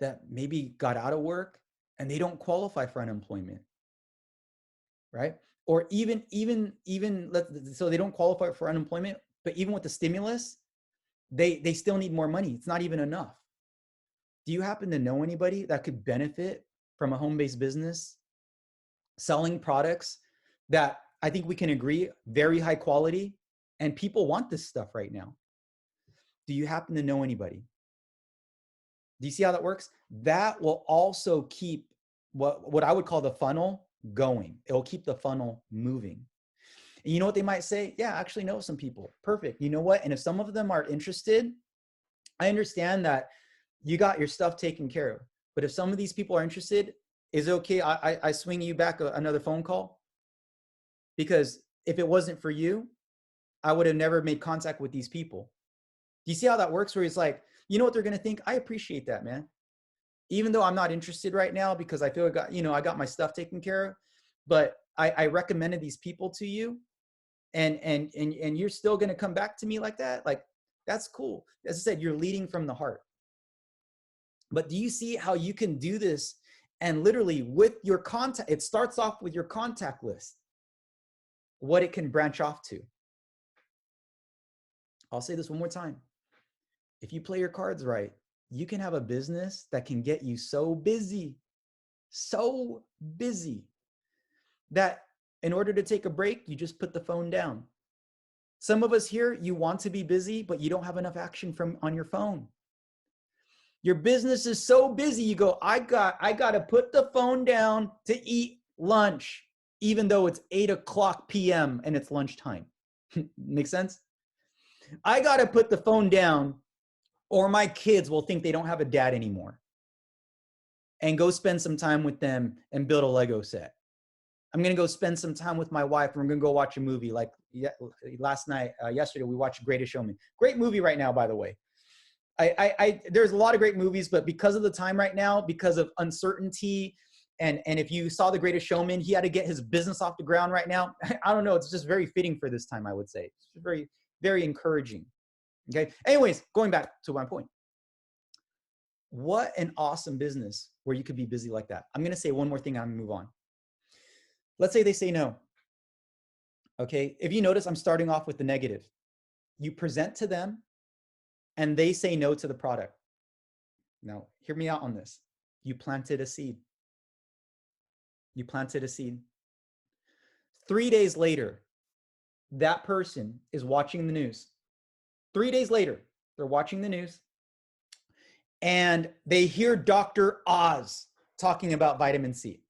that maybe got out of work and they don't qualify for unemployment? Right? Or even so they don't qualify for unemployment, but even with the stimulus, they still need more money. It's not even enough. Do you happen to know anybody that could benefit from a home-based business selling products that I think we can agree very high quality, and people want this stuff right now? Do you happen to know anybody? Do you see how that works? That will also keep what I would call the funnel going. It will keep the funnel moving. And you know what they might say? Yeah, I actually know some people. Perfect. You know what? And if some of them are interested, I understand that you got your stuff taken care of. But if some of these people are interested, is it okay? I swing you back another phone call? Because if it wasn't for you, I would have never made contact with these people. Do you see how that works? Where it's like, you know what they're going to think? I appreciate that, man. Even though I'm not interested right now because I feel I got my stuff taken care of, but I recommended these people to you, and you're still going to come back to me like that? Like, that's cool. As I said, you're leading from the heart. But do you see how you can do this? And literally with your contact, it starts off with your contact list, what it can branch off to. I'll say this one more time. If you play your cards right, you can have a business that can get you so busy that in order to take a break, you just put the phone down. Some of us here, you want to be busy, but you don't have enough action on your phone. Your business is so busy, you go, I got to put the phone down to eat lunch, even though it's 8:00 p.m. and it's lunchtime. Make sense? I got to put the phone down or my kids will think they don't have a dad anymore, and go spend some time with them and build a Lego set. I'm going to go spend some time with my wife, and we're going to go watch a movie like last night, yesterday, we watched Greatest Showman. Great movie right now, by the way. There's a lot of great movies, but because of the time right now, because of uncertainty, and if you saw The Greatest Showman, he had to get his business off the ground right now. I don't know. It's just very fitting for this time, I would say. It's very, very encouraging. Okay. Anyways, going back to my point. What an awesome business where you could be busy like that. I'm going to say one more thing. I'm going to move on. Let's say they say no. Okay. If you notice, I'm starting off with the negative. You present to them and they say no to the product. Now, hear me out on this. You planted a seed. You planted a seed. 3 days later, that person is watching the news. 3 days later, they're watching the news and they hear Dr. Oz talking about vitamin C.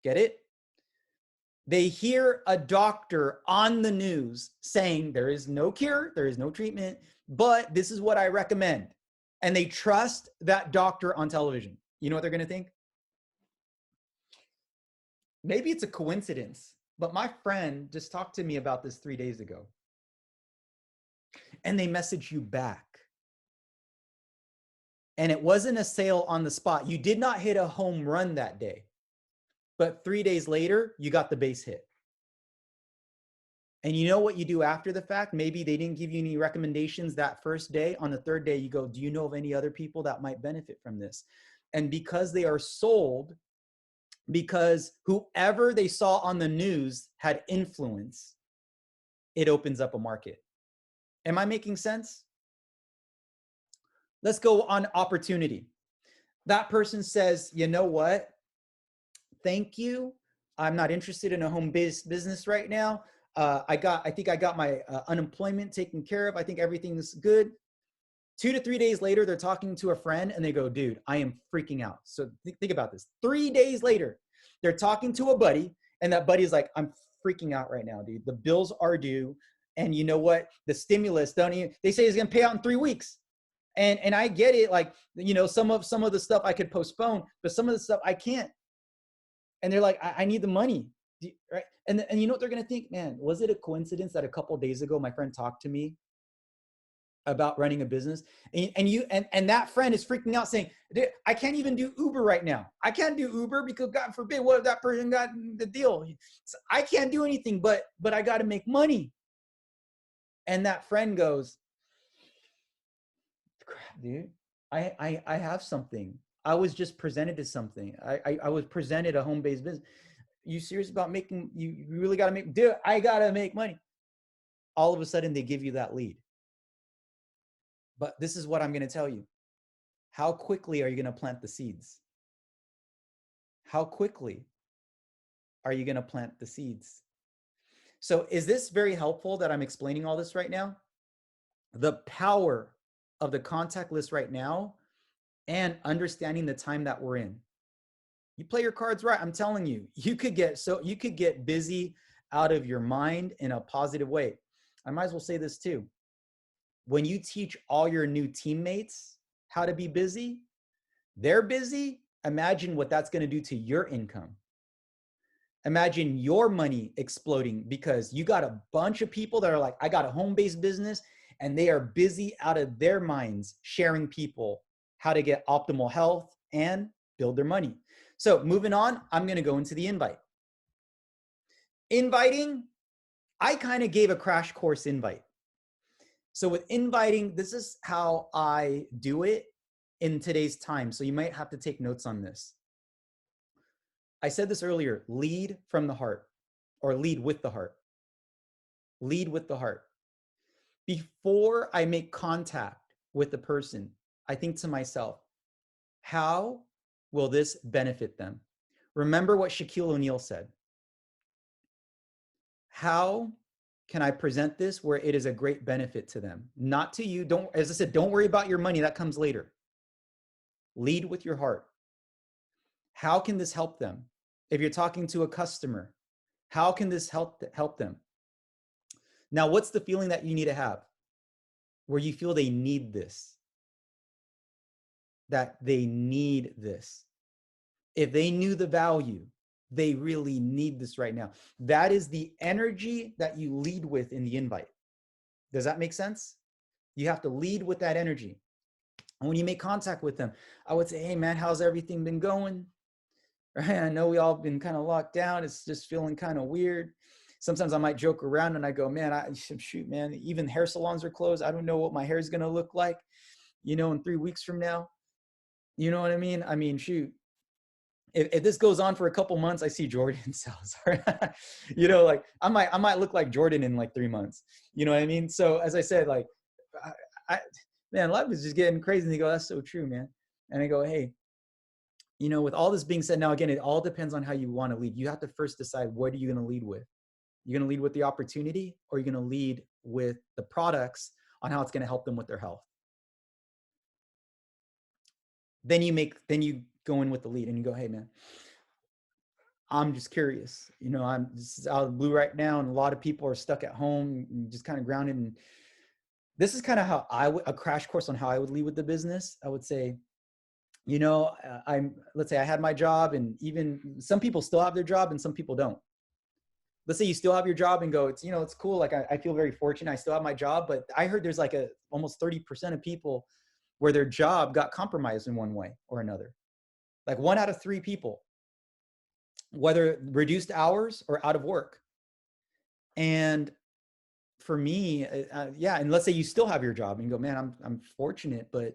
Get it? They hear a doctor on the news saying there is no cure, there is no treatment, but this is what I recommend. And they trust that doctor on television. You know what they're going to think? Maybe it's a coincidence, but my friend just talked to me about this 3 days ago. And they message you back. And it wasn't a sale on the spot. You did not hit a home run that day. But 3 days later, you got the base hit. And you know what you do after the fact? Maybe they didn't give you any recommendations that first day. On the third day, you go, do you know of any other people that might benefit from this? And because they are sold, because whoever they saw on the news had influence, it opens up a market. Am I making sense? Let's go on opportunity. That person says, you know what? Thank you. I'm not interested in a home-based business right now. I think I got my unemployment taken care of. I think everything's good. 2 to 3 days later, they're talking to a friend and they go, dude, I am freaking out. So think about this. 3 days later, they're talking to a buddy and that buddy's like, I'm freaking out right now, dude. The bills are due. And you know what? The stimulus, they say it's going to pay out in 3 weeks. And I get it. Like, you know, some of the stuff I could postpone, but some of the stuff I can't. And they're like, I need the money. Right. And you know what they're going to think, man, was it a coincidence that a couple of days ago, my friend talked to me about running a business and that friend is freaking out saying, I can't even do Uber right now. I can't do Uber because God forbid, what if that person got the deal? So I can't do anything, but I got to make money. And that friend goes, crap, dude, I have something. I was just presented to something. I was presented a home-based business. You serious about making, you really got to make, dude, I got to make money. All of a sudden they give you that lead. But this is what I'm going to tell you. How quickly are you going to plant the seeds? How quickly are you going to plant the seeds? So is this very helpful that I'm explaining all this right now? The power of the contact list right now and understanding the time that we're in. You play your cards right. I'm telling you, you could get busy out of your mind in a positive way. I might as well say this too. When you teach all your new teammates how to be busy, they're busy. Imagine what that's going to do to your income. Imagine your money exploding because you got a bunch of people that are like, I got a home-based business, and they are busy out of their minds sharing people how to get optimal health and build their money. So moving on, I'm going to go into the invite. Inviting, I kind of gave a crash course invite. So with inviting, this is how I do it in today's time. So you might have to take notes on this. I said this earlier, lead from the heart or lead with the heart. Lead with the heart. Before I make contact with the person, I think to myself, how will this benefit them? Remember what Shaquille O'Neal said. How can I present this where it is a great benefit to them? Not to you. Don't, as I said, don't worry about your money. That comes later. Lead with your heart. How can this help them? If you're talking to a customer, how can this help them? Now, what's the feeling that you need to have? Where you feel they need this. That they need this. If they knew the value, They really need this right now. That is the energy that you lead with in the invite. Does that make sense? You have to lead with that energy. And when you make contact with them, I would say, hey man, how's everything been going? Right? I know we all been kind of locked down. It's just feeling kind of weird. Sometimes I might joke around and I go, man, shoot, man, even hair salons are closed. I don't know what my hair is going to look like, in 3 weeks from now. You know what I mean? I mean, shoot, if this goes on for a couple months, I see Jordan Salazar. Like I might look like Jordan in like 3 months. You know what I mean? So as I said, like, man, life is just getting crazy. And they go, that's so true, man. And I go, hey, with all this being said, now again, it all depends on how you want to lead. You have to first decide, what are you going to lead with? You're going to lead with the opportunity, or you're going to lead with the products on how it's going to help them with their health. Then you go in with the lead and you go, hey man, I'm just curious. I'm just out of the blue right now, and a lot of people are stuck at home and just kind of grounded. And this is kind of how a crash course on how I would lead with the business. I would say, let's say I had my job, and even some people still have their job and some people don't. Let's say you still have your job and go, it's cool. Like I feel very fortunate. I still have my job, but I heard there's like almost 30% of people where their job got compromised in one way or another. Like 1 out of 3 people, whether reduced hours or out of work. And for me, and let's say you still have your job and you go, man, I'm fortunate, but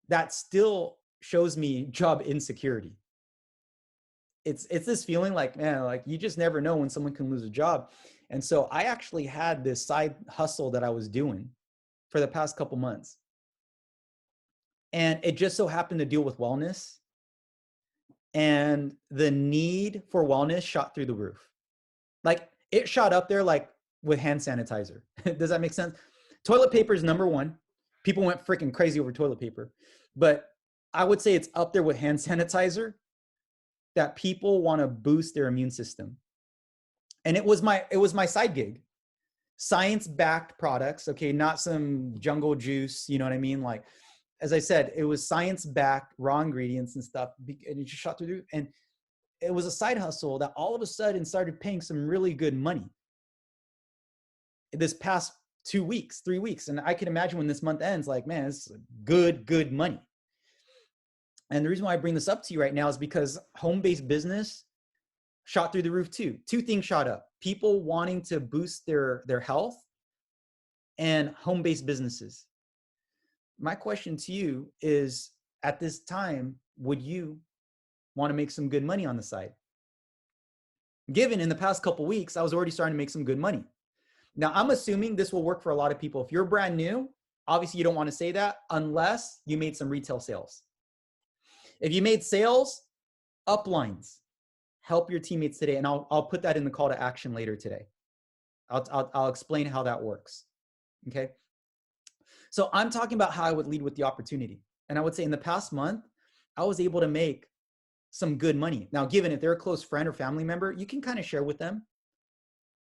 that still shows me job insecurity. It's this feeling like, man, like you just never know when someone can lose a job. And so I actually had this side hustle that I was doing for the past couple months. And it just so happened to deal with wellness. And the need for wellness shot through the roof. Like it shot up there like with hand sanitizer. Does that make sense? Toilet paper is number 1. People went freaking crazy over toilet paper. But I would say it's up there with hand sanitizer, that people want to boost their immune system. And it was my side gig. Science-backed products, okay, not some jungle juice, you know what I mean? Like, as I said, it was science-backed, raw ingredients and stuff, and it just shot through the roof. And it was a side hustle that all of a sudden started paying some really good money this past 2 weeks, 3 weeks. And I can imagine when this month ends, like, man, it's good money. And the reason why I bring this up to you right now is because home-based business shot through the roof too. 2 things shot up: people wanting to boost their health, and home-based businesses. My question to you is, at this time, would you want to make some good money on the side? Given in the past couple weeks, I was already starting to make some good money. Now, I'm assuming this will work for a lot of people. If you're brand new, obviously you don't want to say that unless you made some retail sales. If you made sales, uplines, help your teammates today. And I'll put that in the call to action later today. I'll explain how that works. Okay. So I'm talking about how I would lead with the opportunity. And I would say in the past month, I was able to make some good money. Now, given if they're a close friend or family member, you can kind of share with them.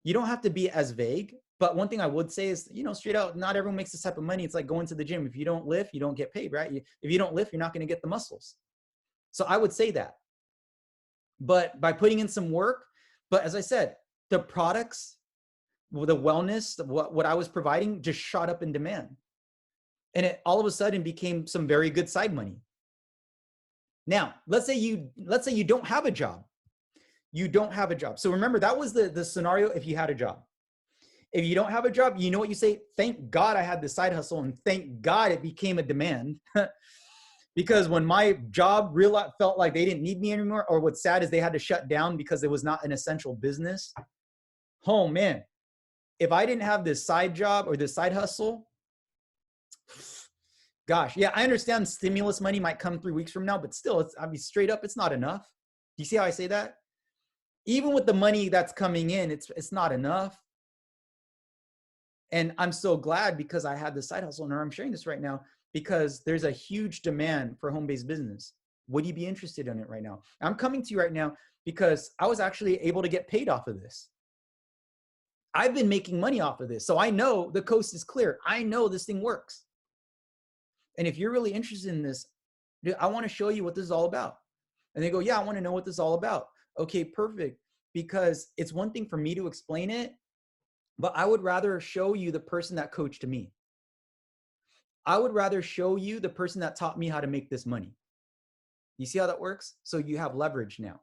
You don't have to be as vague. But one thing I would say is, straight out, not everyone makes this type of money. It's like going to the gym. If you don't lift, you don't get paid, right? If you don't lift, you're not going to get the muscles. So I would say that. But by putting in some work, but as I said, the products, the wellness, what I was providing just shot up in demand. And it all of a sudden became some very good side money. Now, let's say you don't have a job. You don't have a job. So remember, that was the scenario if you had a job. If you don't have a job, you know what you say? Thank God I had this side hustle, and thank God it became a demand. Because when my job felt like they didn't need me anymore, or what's sad is they had to shut down because it was not an essential business. Oh man, if I didn't have this side job or this side hustle, gosh, yeah, I understand stimulus money might come 3 weeks from now, but still, straight up, it's not enough. Do you see how I say that? Even with the money that's coming in, it's not enough. And I'm so glad because I had the side hustle, and I'm sharing this right now because there's a huge demand for home-based business. Would you be interested in it right now? I'm coming to you right now because I was actually able to get paid off of this. I've been making money off of this. So I know the coast is clear. I know this thing works. And if you're really interested in this, dude, I want to show you what this is all about. And they go, yeah, I want to know what this is all about. Okay, perfect. Because it's one thing for me to explain it, but I would rather show you the person that coached me. I would rather show you the person that taught me how to make this money. You see how that works? So you have leverage now.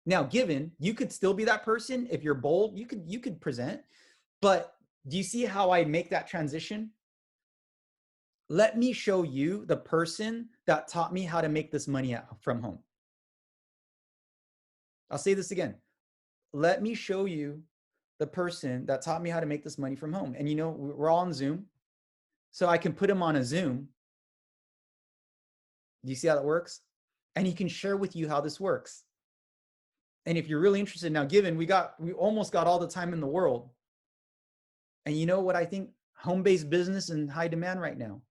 Now, given you could still be that person if you're bold, you could present, but do you see how I make that transition? Let me show you the person that taught me how to make this money from home. I'll say this again. Let me show you the person that taught me how to make this money from home. And you know, we're all on Zoom, so I can put him on a Zoom. Do you see how that works? And he can share with you how this works. And if you're really interested now, given we almost got all the time in the world. And you know what I think? Home-based business in high demand right now.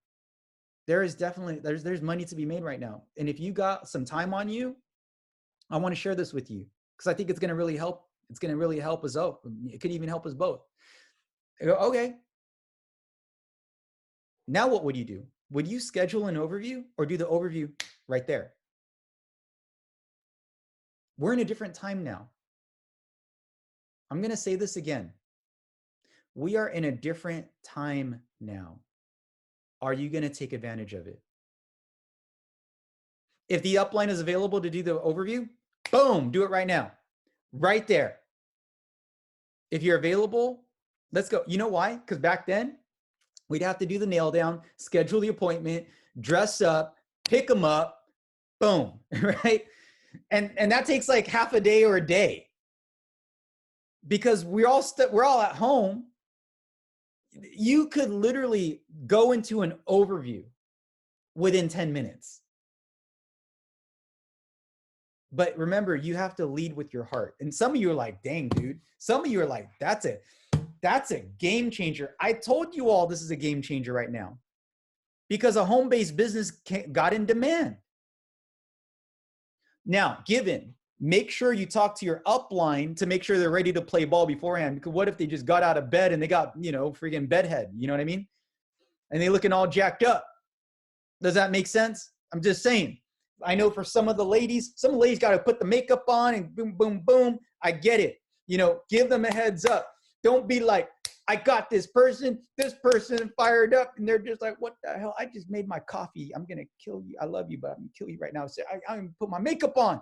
There is definitely, there's money to be made right now. And if you got some time on you, I want to share this with you because I think it's going to really help. It's going to really help us out. It could even help us both. I go, okay. Now what would you do? Would you schedule an overview or do the overview right there? We're in a different time now. I'm going to say this again. We are in a different time now. Are you going to take advantage of it? If the upline is available to do the overview, boom, do it right now. Right there. If you're available, let's go. You know why? Because back then, we'd have to do the nail down, schedule the appointment, dress up, pick them up, boom, right? And that takes like half a day or a day because we're all at home. You could literally go into an overview within 10 minutes. But remember, you have to lead with your heart. And some of you are like, dang, dude. Some of you are like, that's a game changer. I told you all this is a game changer right now because a home-based business got in demand. Now, given, make sure you talk to your upline to make sure they're ready to play ball beforehand. Because what if they just got out of bed and they got, freaking bedhead, you know what I mean? And they looking all jacked up. Does that make sense? I'm just saying. I know for some ladies got to put the makeup on and boom, boom, boom. I get it. Give them a heads up. Don't be like, I got this person fired up. And they're just like, what the hell? I just made my coffee. I'm going to kill you. I love you, but I'm going to kill you right now. So I'm going to put my makeup on.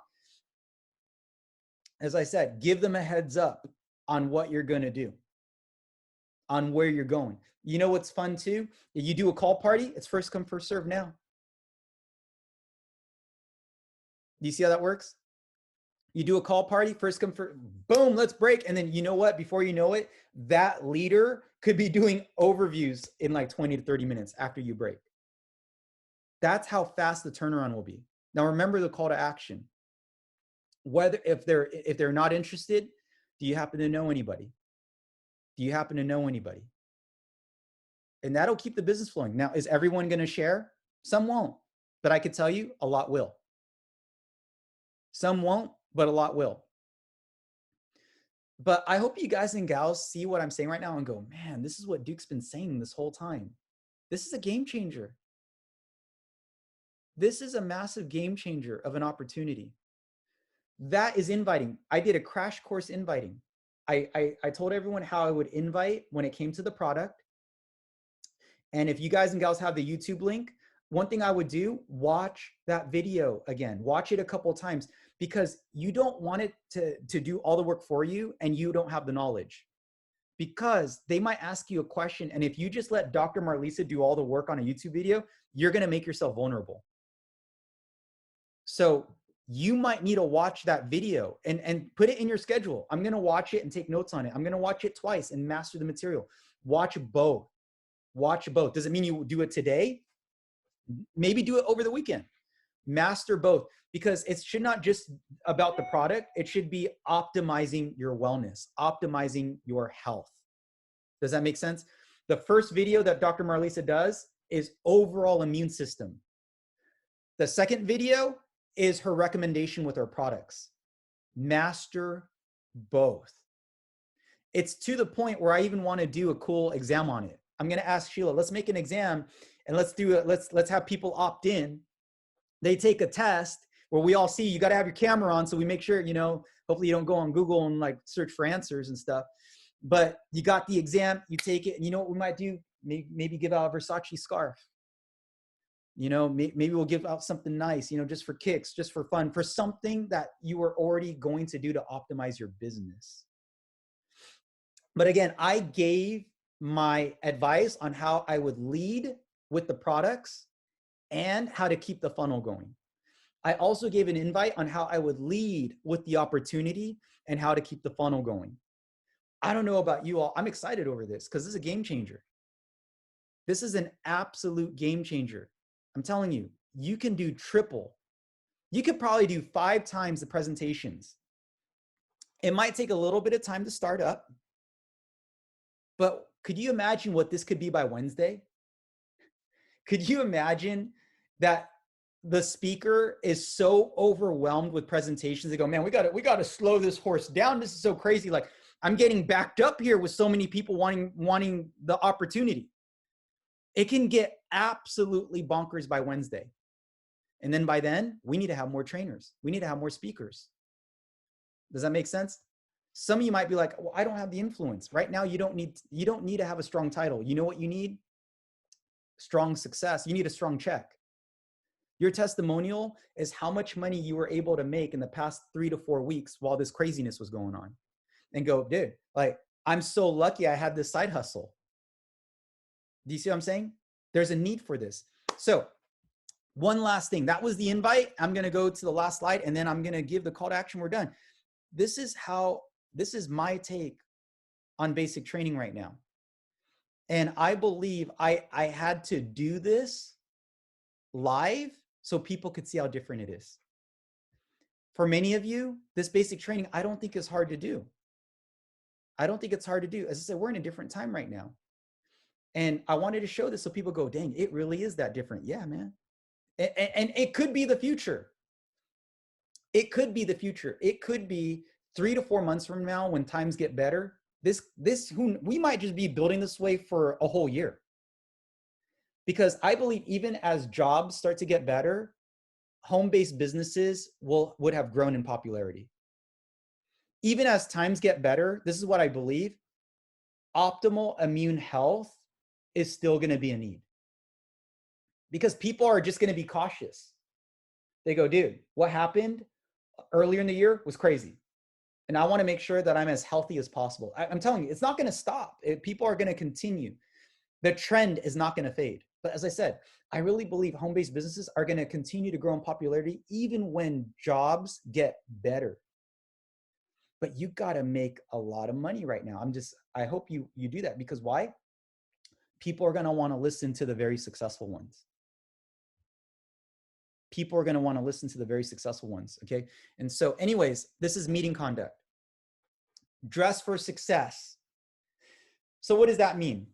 As I said, give them a heads up on what you're going to do, on where you're going. You know what's fun too? You do a call party. It's first come, first serve now. Do you see how that works? You do a call party, first come, first, boom, let's break. And then you know what? Before you know it, that leader could be doing overviews in like 20 to 30 minutes after you break. That's how fast the turnaround will be. Now, remember the call to action. If they're not interested, do you happen to know anybody? Do you happen to know anybody? And that'll keep the business flowing. Now, is everyone going to share? Some won't, but I could tell you a lot will. Some won't, but a lot will. But I hope you guys and gals see what I'm saying right now and go, man, this is what Duke's been saying this whole time. This is a game changer. This is a massive game changer of an opportunity. That is inviting. I did a crash course inviting. I told everyone how I would invite when it came to the product. And if you guys and gals have the YouTube link, one thing I would do, watch that video again. Watch it a couple of times because you don't want it to do all the work for you and you don't have the knowledge. Because they might ask you a question, and if you just let Dr. Marlisa do all the work on a YouTube video, you're going to make yourself vulnerable. So you might need to watch that video and put it in your schedule. I'm going to watch it and take notes on it. I'm going to watch it twice and master the material. Watch both. Watch both. Does it mean you do it today? Maybe do it over the weekend. Master both, because it should not just about the product. It should be optimizing your wellness, optimizing your health. Does that make sense? The first video that Dr. Marlisa does is overall immune system. The second video is her recommendation with her products. Master both. It's to the point where I even want to do a cool exam on it. I'm going to ask Sheila, let's make an exam and let's have people opt in. They take a test where we all see you got to have your camera on. So we make sure, hopefully you don't go on Google and like search for answers and stuff. But you got the exam, you take it, and you know what we might do? Maybe give out a Versace scarf. Maybe we'll give out something nice, just for kicks, just for fun, for something that you were already going to do to optimize your business. But again, I gave my advice on how I would lead with the products and how to keep the funnel going. I also gave an invite on how I would lead with the opportunity and how to keep the funnel going. I don't know about you all. I'm excited over this because this is a game changer. This is an absolute game changer. I'm telling you, you can do triple. You could probably do 5 times the presentations. It might take a little bit of time to start up, but could you imagine what this could be by Wednesday? Could you imagine that the speaker is so overwhelmed with presentations? They go, man, we got to slow this horse down. This is so crazy. Like, I'm getting backed up here with so many people wanting the opportunity. It can get absolutely bonkers by Wednesday. And then by then, we need to have more trainers. We need to have more speakers. Does that make sense? Some of you might be like, well, I don't have the influence. Right now, you don't need to have a strong title. You know what you need? Strong success. You need a strong check. Your testimonial is how much money you were able to make in the past 3 to 4 weeks while this craziness was going on. And go, dude, like, I'm so lucky I had this side hustle. Do you see what I'm saying? There's a need for this. So one last thing. That was the invite. I'm going to go to the last slide, and then I'm going to give the call to action. We're done. This is my take on basic training right now. And I believe I had to do this live so people could see how different it is. For many of you, this basic training, I don't think is hard to do. I don't think it's hard to do. As I said, we're in a different time right now. And I wanted to show this so people go, dang, it really is that different. Yeah, man. And it could be the future. It could be the future. It could be 3 to 4 months from now when times get better. We might just be building this way for a whole year. Because I believe even as jobs start to get better, home-based businesses would have grown in popularity. Even as times get better, this is what I believe, optimal immune health is still going to be a need. Because people are just going to be cautious. They go, dude, what happened earlier in the year was crazy. And I want to make sure that I'm as healthy as possible. I'm telling you, it's not going to stop. People are going to continue. The trend is not going to fade. But as I said, I really believe home-based businesses are going to continue to grow in popularity even when jobs get better. But you got to make a lot of money right now. I hope you do that, because why? People are going to want to listen to the very successful ones. People are going to want to listen to the very successful ones. Okay. And so anyways, this is meeting conduct. Dress for success. So what does that mean?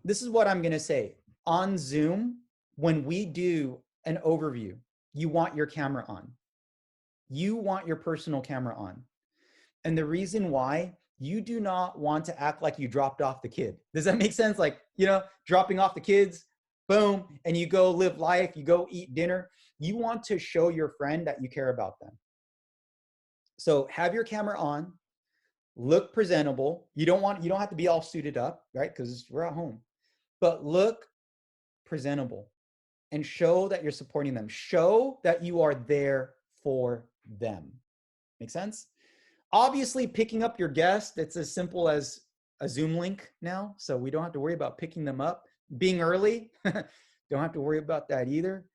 This is what I'm going to say. On Zoom, when we do an overview, you want your camera on. You want your personal camera on. And the reason why, you do not want to act like you dropped off the kid. Does that make sense? Like, dropping off the kids, boom, and you go live life, you go eat dinner. You want to show your friend that you care about them. So have your camera on, look presentable. You don't have to be all suited up, right? Because we're at home. But look presentable and show that you're supporting them. Show that you are there for them. Make sense? Obviously, picking up your guest, it's as simple as a Zoom link now. So we don't have to worry about picking them up. Being early, don't have to worry about that either.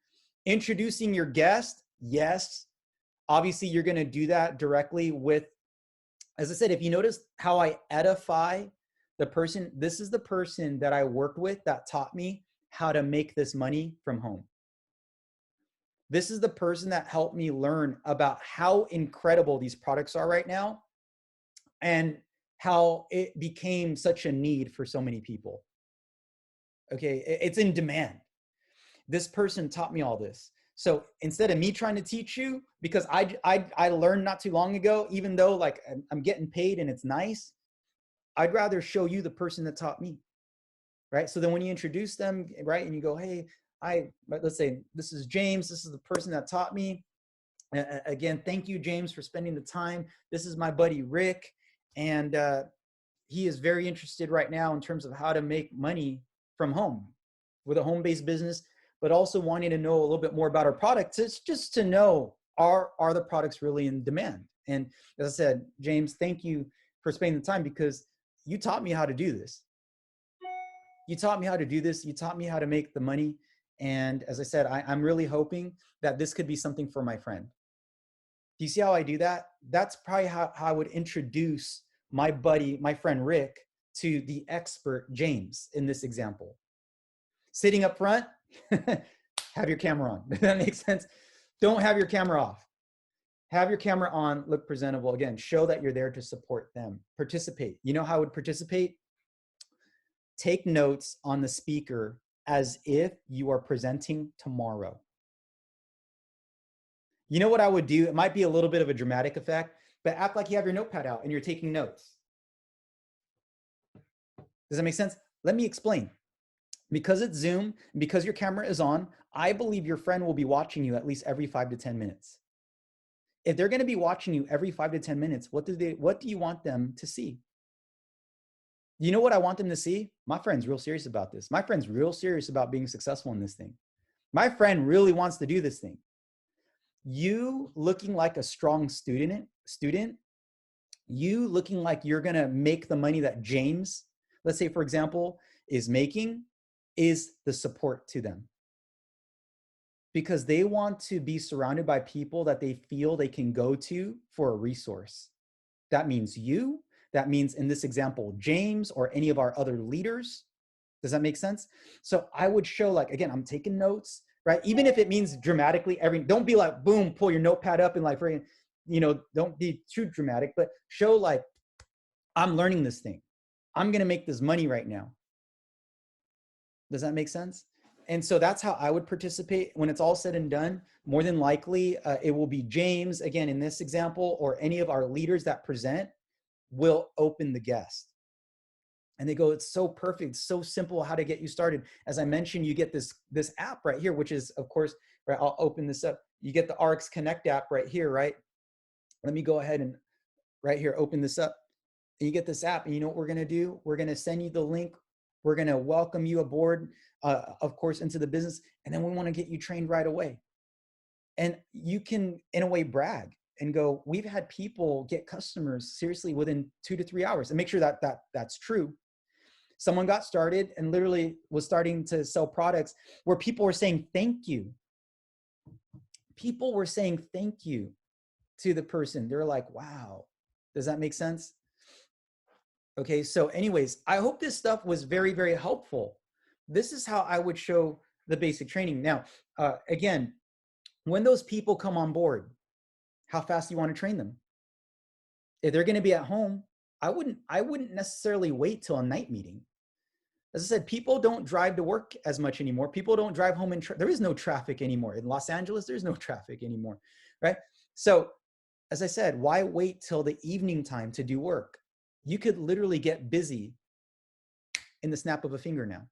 Introducing your guest, yes. Obviously, you're going to do that directly with, as I said, if you notice how I edify the person, this is the person that I worked with that taught me how to make this money from home. This is the person that helped me learn about how incredible these products are right now and how it became such a need for so many people. Okay, it's in demand. This person taught me all this. So instead of me trying to teach you, because I learned not too long ago, even though like I'm getting paid and it's nice, I'd rather show you the person that taught me, right? So then when you introduce them, right, and you go, hey, let's say this is James, this is the person that taught me. Again, thank you, James, for spending the time. This is my buddy, Rick. And he is very interested right now in terms of how to make money from home with a home-based business, but also wanting to know a little bit more about our products. It's just to know, are the products really in demand? And as I said, James, thank you for spending the time, because you taught me how to do this. You taught me how to do this. You taught me how to make the money. And as I said, I'm really hoping that this could be something for my friend. Do you see how I do that? That's probably how I would introduce my buddy, my friend Rick, to the expert James in this example. Sitting up front, have your camera on. Does that make sense? Don't have your camera off. Have your camera on, look presentable. Again, show that you're there to support them. Participate. You know how I would participate? Take notes on the speaker as if you are presenting tomorrow. You know what I would do? It might be a little bit of a dramatic effect, but act like you have your notepad out and you're taking notes. Does that make sense? Let me explain. Because it's Zoom, and because your camera is on, I believe your friend will be watching you at least every 5 to 10 minutes. If they're going to be watching you every 5 to 10 minutes, what do you want them to see? You know what I want them to see? My friend's real serious about this. My friend's real serious about being successful in this thing. My friend really wants to do this thing. You looking like a strong student, you looking like you're going to make the money that James, let's say, for example, is making, is the support to them. Because they want to be surrounded by people that they feel they can go to for a resource. That means you. That means, in this example, James or any of our other leaders. Does that make sense? So I would show, like, again, I'm taking notes, right? Even if it means dramatically, don't be like, boom, pull your notepad up and like, don't be too dramatic, but show like, I'm learning this thing. I'm going to make this money right now. Does that make sense? And so that's how I would participate. When it's all said and done, more than likely, it will be James, again, in this example, or any of our leaders that present will open the guest. And they go, it's so perfect, it's so simple how to get you started. As I mentioned, you get this app right here, which is, of course, right, I'll open this up. You get the RX Connect app right here, right? Let me go ahead and right here, open this up. And you get this app, and you know what we're going to do? We're going to send you the link. We're going to welcome you aboard, of course, into the business. And then we want to get you trained right away. And you can, in a way, brag and go, we've had people get customers seriously within 2 to 3 hours, and make sure that that's true. Someone got started and literally was starting to sell products where people were saying thank you. People were saying thank you to the person. They're like, wow. Does that make sense? Okay, so anyways, I hope this stuff was very, very helpful. This is how I would show the basic training. Now, again, when those people come on board, how fast do you want to train them? If they're going to be at home, I wouldn't necessarily wait till a night meeting. As I said, people don't drive to work as much anymore. People don't drive home there is no traffic anymore. In Los Angeles, there's no traffic anymore, right? So as I said, why wait till the evening time to do work? You could literally get busy in the snap of a finger now.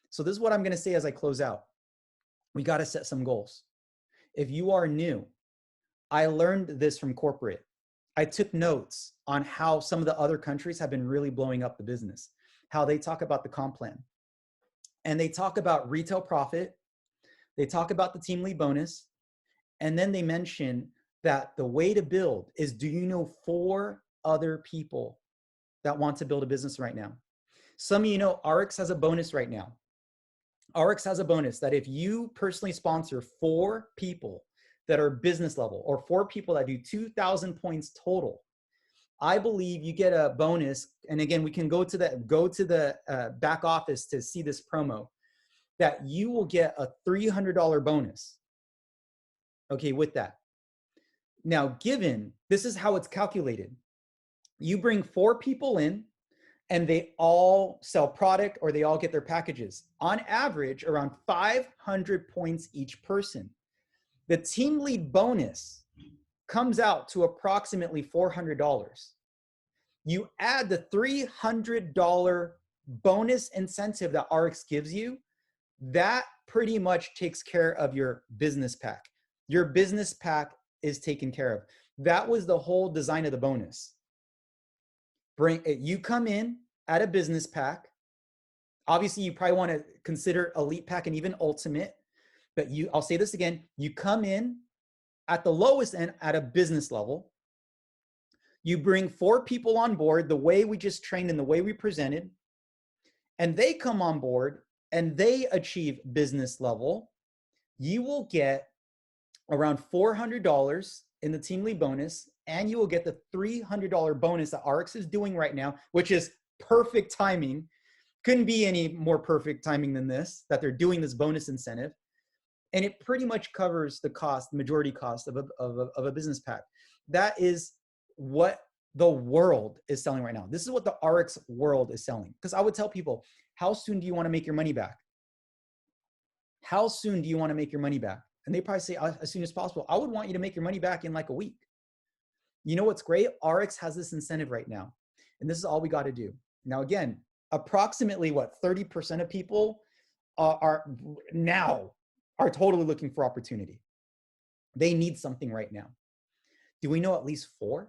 So this is what I'm going to say as I close out. We got to set some goals. If you are new, I learned this from corporate. I took notes on how some of the other countries have been really blowing up the business, how they talk about the comp plan. And they talk about retail profit. They talk about the team lead bonus. And then they mention that the way to build is, do you know 4 other people that want to build a business right now? Some of you know RX has a bonus right now. RX has a bonus that if you personally sponsor 4 people that are business level, or 4 people that do 2,000 points total, I believe you get a bonus. And again, we can go to the back office to see this promo, that you will get a $300 bonus. Okay, with that. Now, given this is how it's calculated, you bring 4 people in and they all sell product or they all get their packages. On average, around 500 points each person. The team lead bonus comes out to approximately $400. You add the $300 bonus incentive that RX gives you, that pretty much takes care of your business pack. Your business pack is taken care of. That was the whole design of the bonus. You come in at a business pack. Obviously, you probably want to consider elite pack and even ultimate, but I'll say this again, you come in at the lowest end at a business level. You bring 4 people on board the way we just trained and the way we presented, and they come on board and they achieve business level. You will get around $400 in the team lead bonus, and you will get the $300 bonus that RX is doing right now, which is perfect timing. Couldn't be any more perfect timing than this, that they're doing this bonus incentive. And it pretty much covers the cost, the majority cost of a business pack. That is what the world is selling right now. This is what the RX world is selling. Because I would tell people, how soon do you want to make your money back? How soon do you want to make your money back? And they probably say as soon as possible. I would want you to make your money back in like a week. You know what's great? RX has this incentive right now. And this is all we got to do. Now, again, approximately 30% of people are totally looking for opportunity. They need something right now. Do we know at least 4?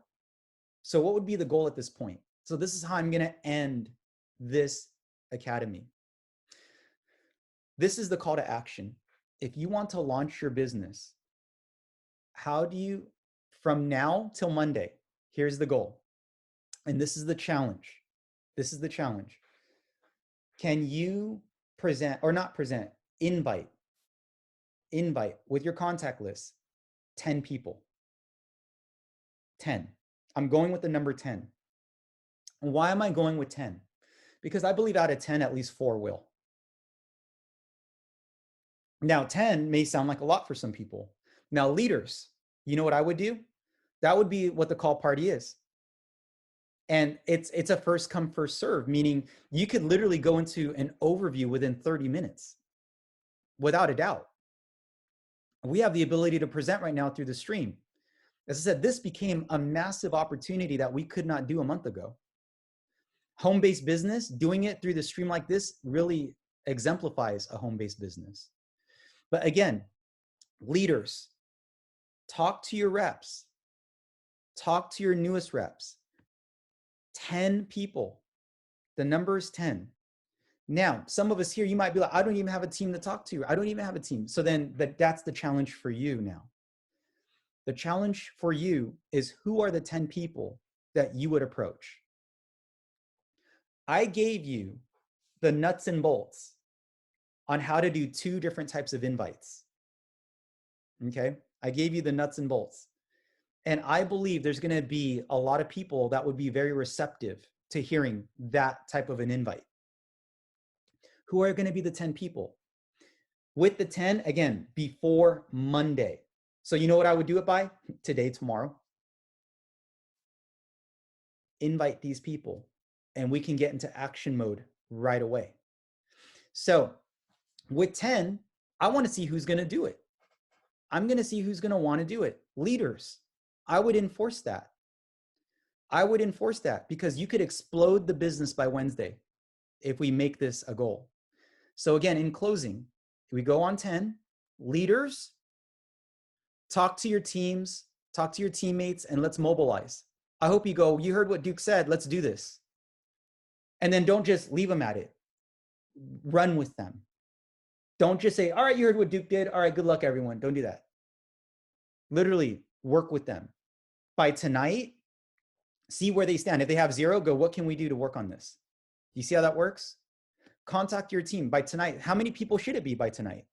So what would be the goal at this point? So this is how I'm going to end this academy. This is the call to action. If you want to launch your business, how do you, from now till Monday, here's the goal. And this is the challenge. This is the challenge. Can you present or not present, invite with your contact list, 10 people, 10. I'm going with the number 10. And why am I going with 10? Because I believe out of 10, at least 4 will. Now, 10 may sound like a lot for some people. Now, leaders, you know what I would do? That would be what the call party is. And it's a first come, first serve, meaning you could literally go into an overview within 30 minutes, without a doubt. We have the ability to present right now through the stream. As I said, this became a massive opportunity that we could not do a month ago. Home-based business, doing it through the stream like this really exemplifies a home-based business. But again, leaders, talk to your reps, talk to your newest reps. 10 people, the number is 10. Now, some of us here, you might be like, I don't even have a team to talk to. I don't even have a team. So then that's the challenge for you now. The challenge for you is, who are the 10 people that you would approach? I gave you the nuts and bolts on how to do 2 different types of invites. Okay? I gave you the nuts and bolts. And I believe there's going to be a lot of people that would be very receptive to hearing that type of an invite. Who are going to be the 10 people? With the 10, again, before Monday. So you know what I would do it by? Today, tomorrow. Invite these people, and we can get into action mode right away. So with 10, I want to see who's going to do it. I'm going to see who's going to want to do it. Leaders, I would enforce that. I would enforce that, because you could explode the business by Wednesday if we make this a goal. So again, in closing, we go on 10. Leaders, talk to your teams, talk to your teammates, and let's mobilize. I hope you heard what Duke said, let's do this. And then don't just leave them at it. Run with them. Don't just say, all right, you heard what Duke did. All right, good luck, everyone. Don't do that. Literally work with them. By tonight, see where they stand. If they have 0, go, what can we do to work on this? You see how that works? Contact your team by tonight. How many people should it be by tonight?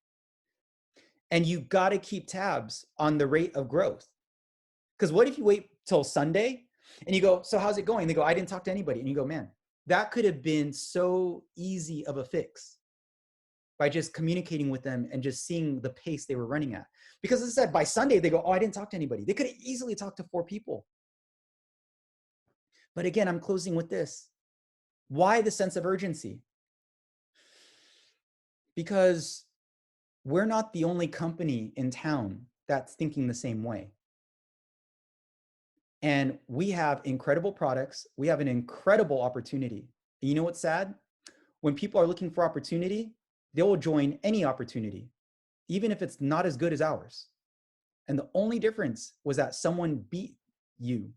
And you got to keep tabs on the rate of growth. Because what if you wait till Sunday and you go, so how's it going? They go, I didn't talk to anybody. And you go, man, that could have been so easy of a fix by just communicating with them and just seeing the pace they were running at. Because as I said, by Sunday, they go, oh, I didn't talk to anybody. They could have easily talked to 4 people. But again, I'm closing with this. Why the sense of urgency? Because we're not the only company in town that's thinking the same way. And we have incredible products. We have an incredible opportunity. And you know what's sad? When people are looking for opportunity, they will join any opportunity, even if it's not as good as ours. And the only difference was that someone beat you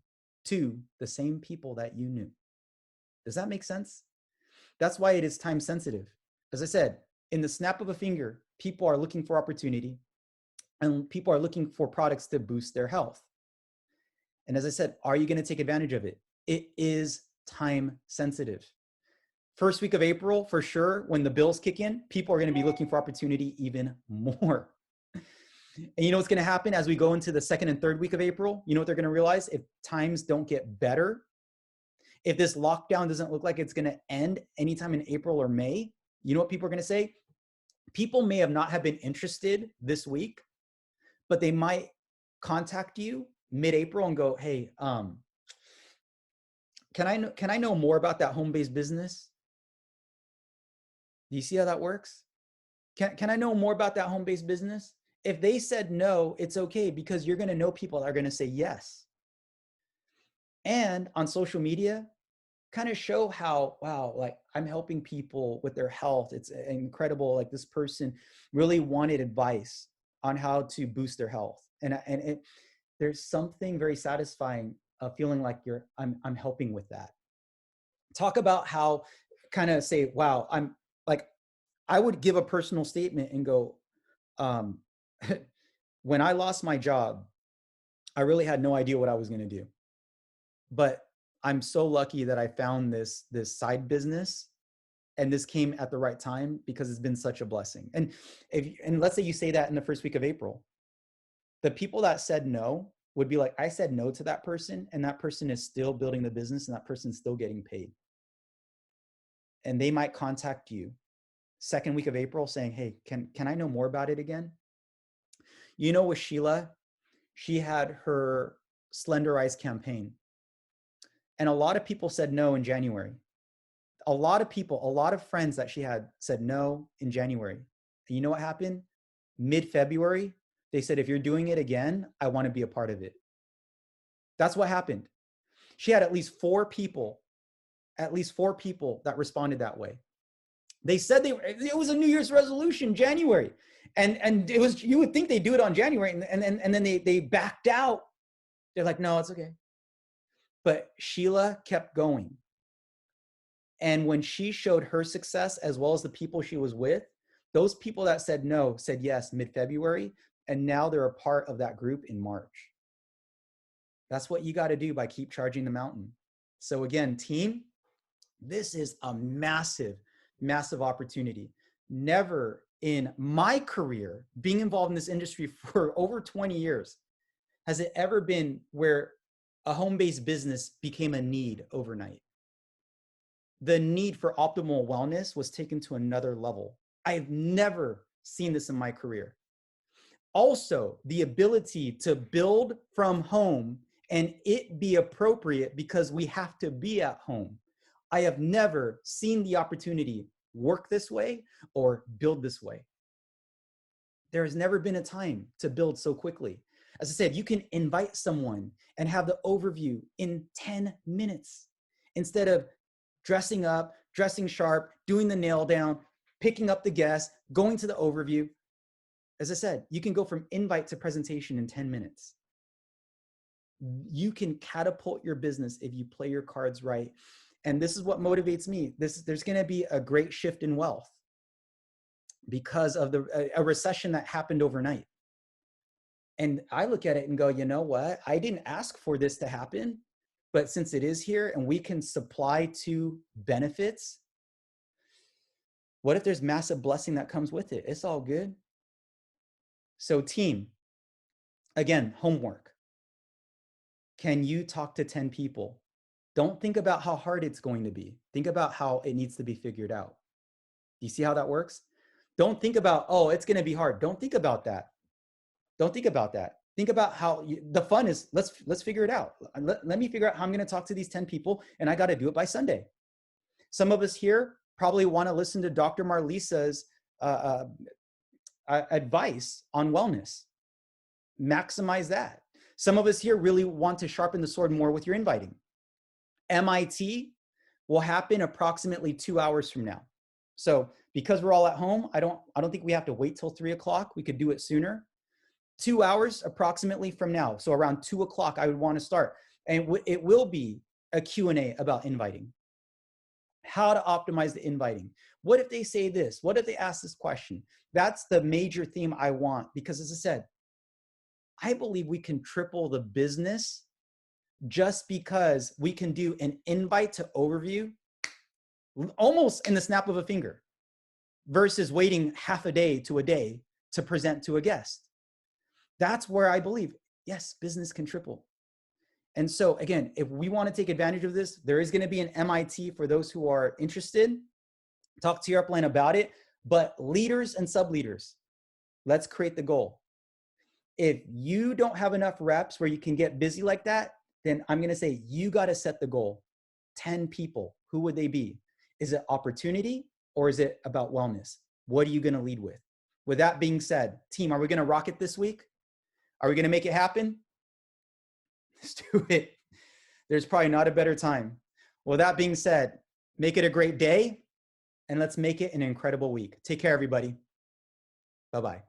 to the same people that you knew. Does that make sense? That's why it is time sensitive. As I said, in the snap of a finger, people are looking for opportunity and people are looking for products to boost their health. And as I said, are you going to take advantage of it? It is time sensitive. First week of April, for sure, when the bills kick in, people are going to be looking for opportunity even more. And you know what's going to happen as we go into the second and third week of April? You know what they're going to realize? If times don't get better, if this lockdown doesn't look like it's going to end anytime in April or May, you know what people are going to say? People may have not have been interested this week, but they might contact you mid-April and go, hey, can I know more about that home-based business? Do you see how that works? Can I know more about that home-based business? If they said no, it's okay, because you're going to know people that are going to say yes. And on social media, kind of show how, wow, like I'm helping people with their health. It's incredible. Like this person really wanted advice on how to boost their health. And there's something very satisfying feeling like I'm helping with that. Talk about how, kind of say, wow, I'm like, I would give a personal statement and go, when I lost my job, I really had no idea what I was going to do. But I'm so lucky that I found this side business, and this came at the right time because it's been such a blessing. And let's say you say that in the first week of April, the people that said no would be like, I said no to that person, and that person is still building the business, and that person's still getting paid. And they might contact you second week of April saying, hey, can I know more about it again? You know, with Sheila, she had her Slender Eyes campaign. And a lot of people said no in January. A lot of friends that she had said no in January. And you know what happened? Mid-February, they said, if you're doing it again, I want to be a part of it. That's what happened. She had at least four people that responded that way. They said it was a New Year's resolution, January. And it was, you would think they do it on January, and then they backed out. They're like, no, it's okay. But Sheila kept going. And when she showed her success, as well as the people she was with, those people that said no said yes mid-February, and now they're a part of that group in March. That's what you got to do by keep charging the mountain. So again, team, this is a massive, massive opportunity. Never in my career, being involved in this industry for over 20 years, has it ever been where a home-based business became a need overnight. The need for optimal wellness was taken to another level. I have never seen this in my career. Also, the ability to build from home and it be appropriate because we have to be at home. I have never seen the opportunity work this way or build this way. There has never been a time to build so quickly. As I said, you can invite someone and have the overview in 10 minutes instead of dressing up, dressing sharp, doing the nail down, picking up the guest, going to the overview. As I said, you can go from invite to presentation in 10 minutes. You can catapult your business if you play your cards right. And this is what motivates me. There's going to be a great shift in wealth because of a recession that happened overnight. And I look at it and go, you know what? I didn't ask for this to happen, but since it is here and we can supply to benefits, what if there's massive blessing that comes with it? It's all good. So team, again, homework. Can you talk to 10 people? Don't think about how hard it's going to be. Think about how it needs to be figured out. Do you see how that works? Don't think about, oh, it's going to be hard. Don't think about that. Don't think about that. Think about how the fun is, let's figure it out. Let me figure out how I'm going to talk to these 10 people, and I got to do it by Sunday. Some of us here probably want to listen to Dr. Marlisa's advice on wellness. Maximize that. Some of us here really want to sharpen the sword more with your inviting. MIT will happen approximately 2 hours from now. So because we're all at home, I don't think we have to wait till 3 o'clock. We could do it sooner. 2 hours approximately from now. So around 2 o'clock, I would want to start. And it will be a Q&A about inviting. How to optimize the inviting. What if they say this? What if they ask this question? That's the major theme I want, because as I said, I believe we can triple the business just because we can do an invite to overview almost in the snap of a finger versus waiting half a day to present to a guest. That's where I believe, yes, business can triple. And so again, if we want to take advantage of this, there is going to be an MIT for those who are interested. Talk to your upline about it. But leaders and sub-leaders, let's create the goal. If you don't have enough reps where you can get busy like that, then I'm going to say you got to set the goal. 10 people. Who would they be? Is it opportunity or is it about wellness? What are you going to lead with? With that being said, team, are we going to rock it this week? Are we going to make it happen? Let's do it. There's probably not a better time. Well, that being said, make it a great day and let's make it an incredible week. Take care, everybody. Bye-bye.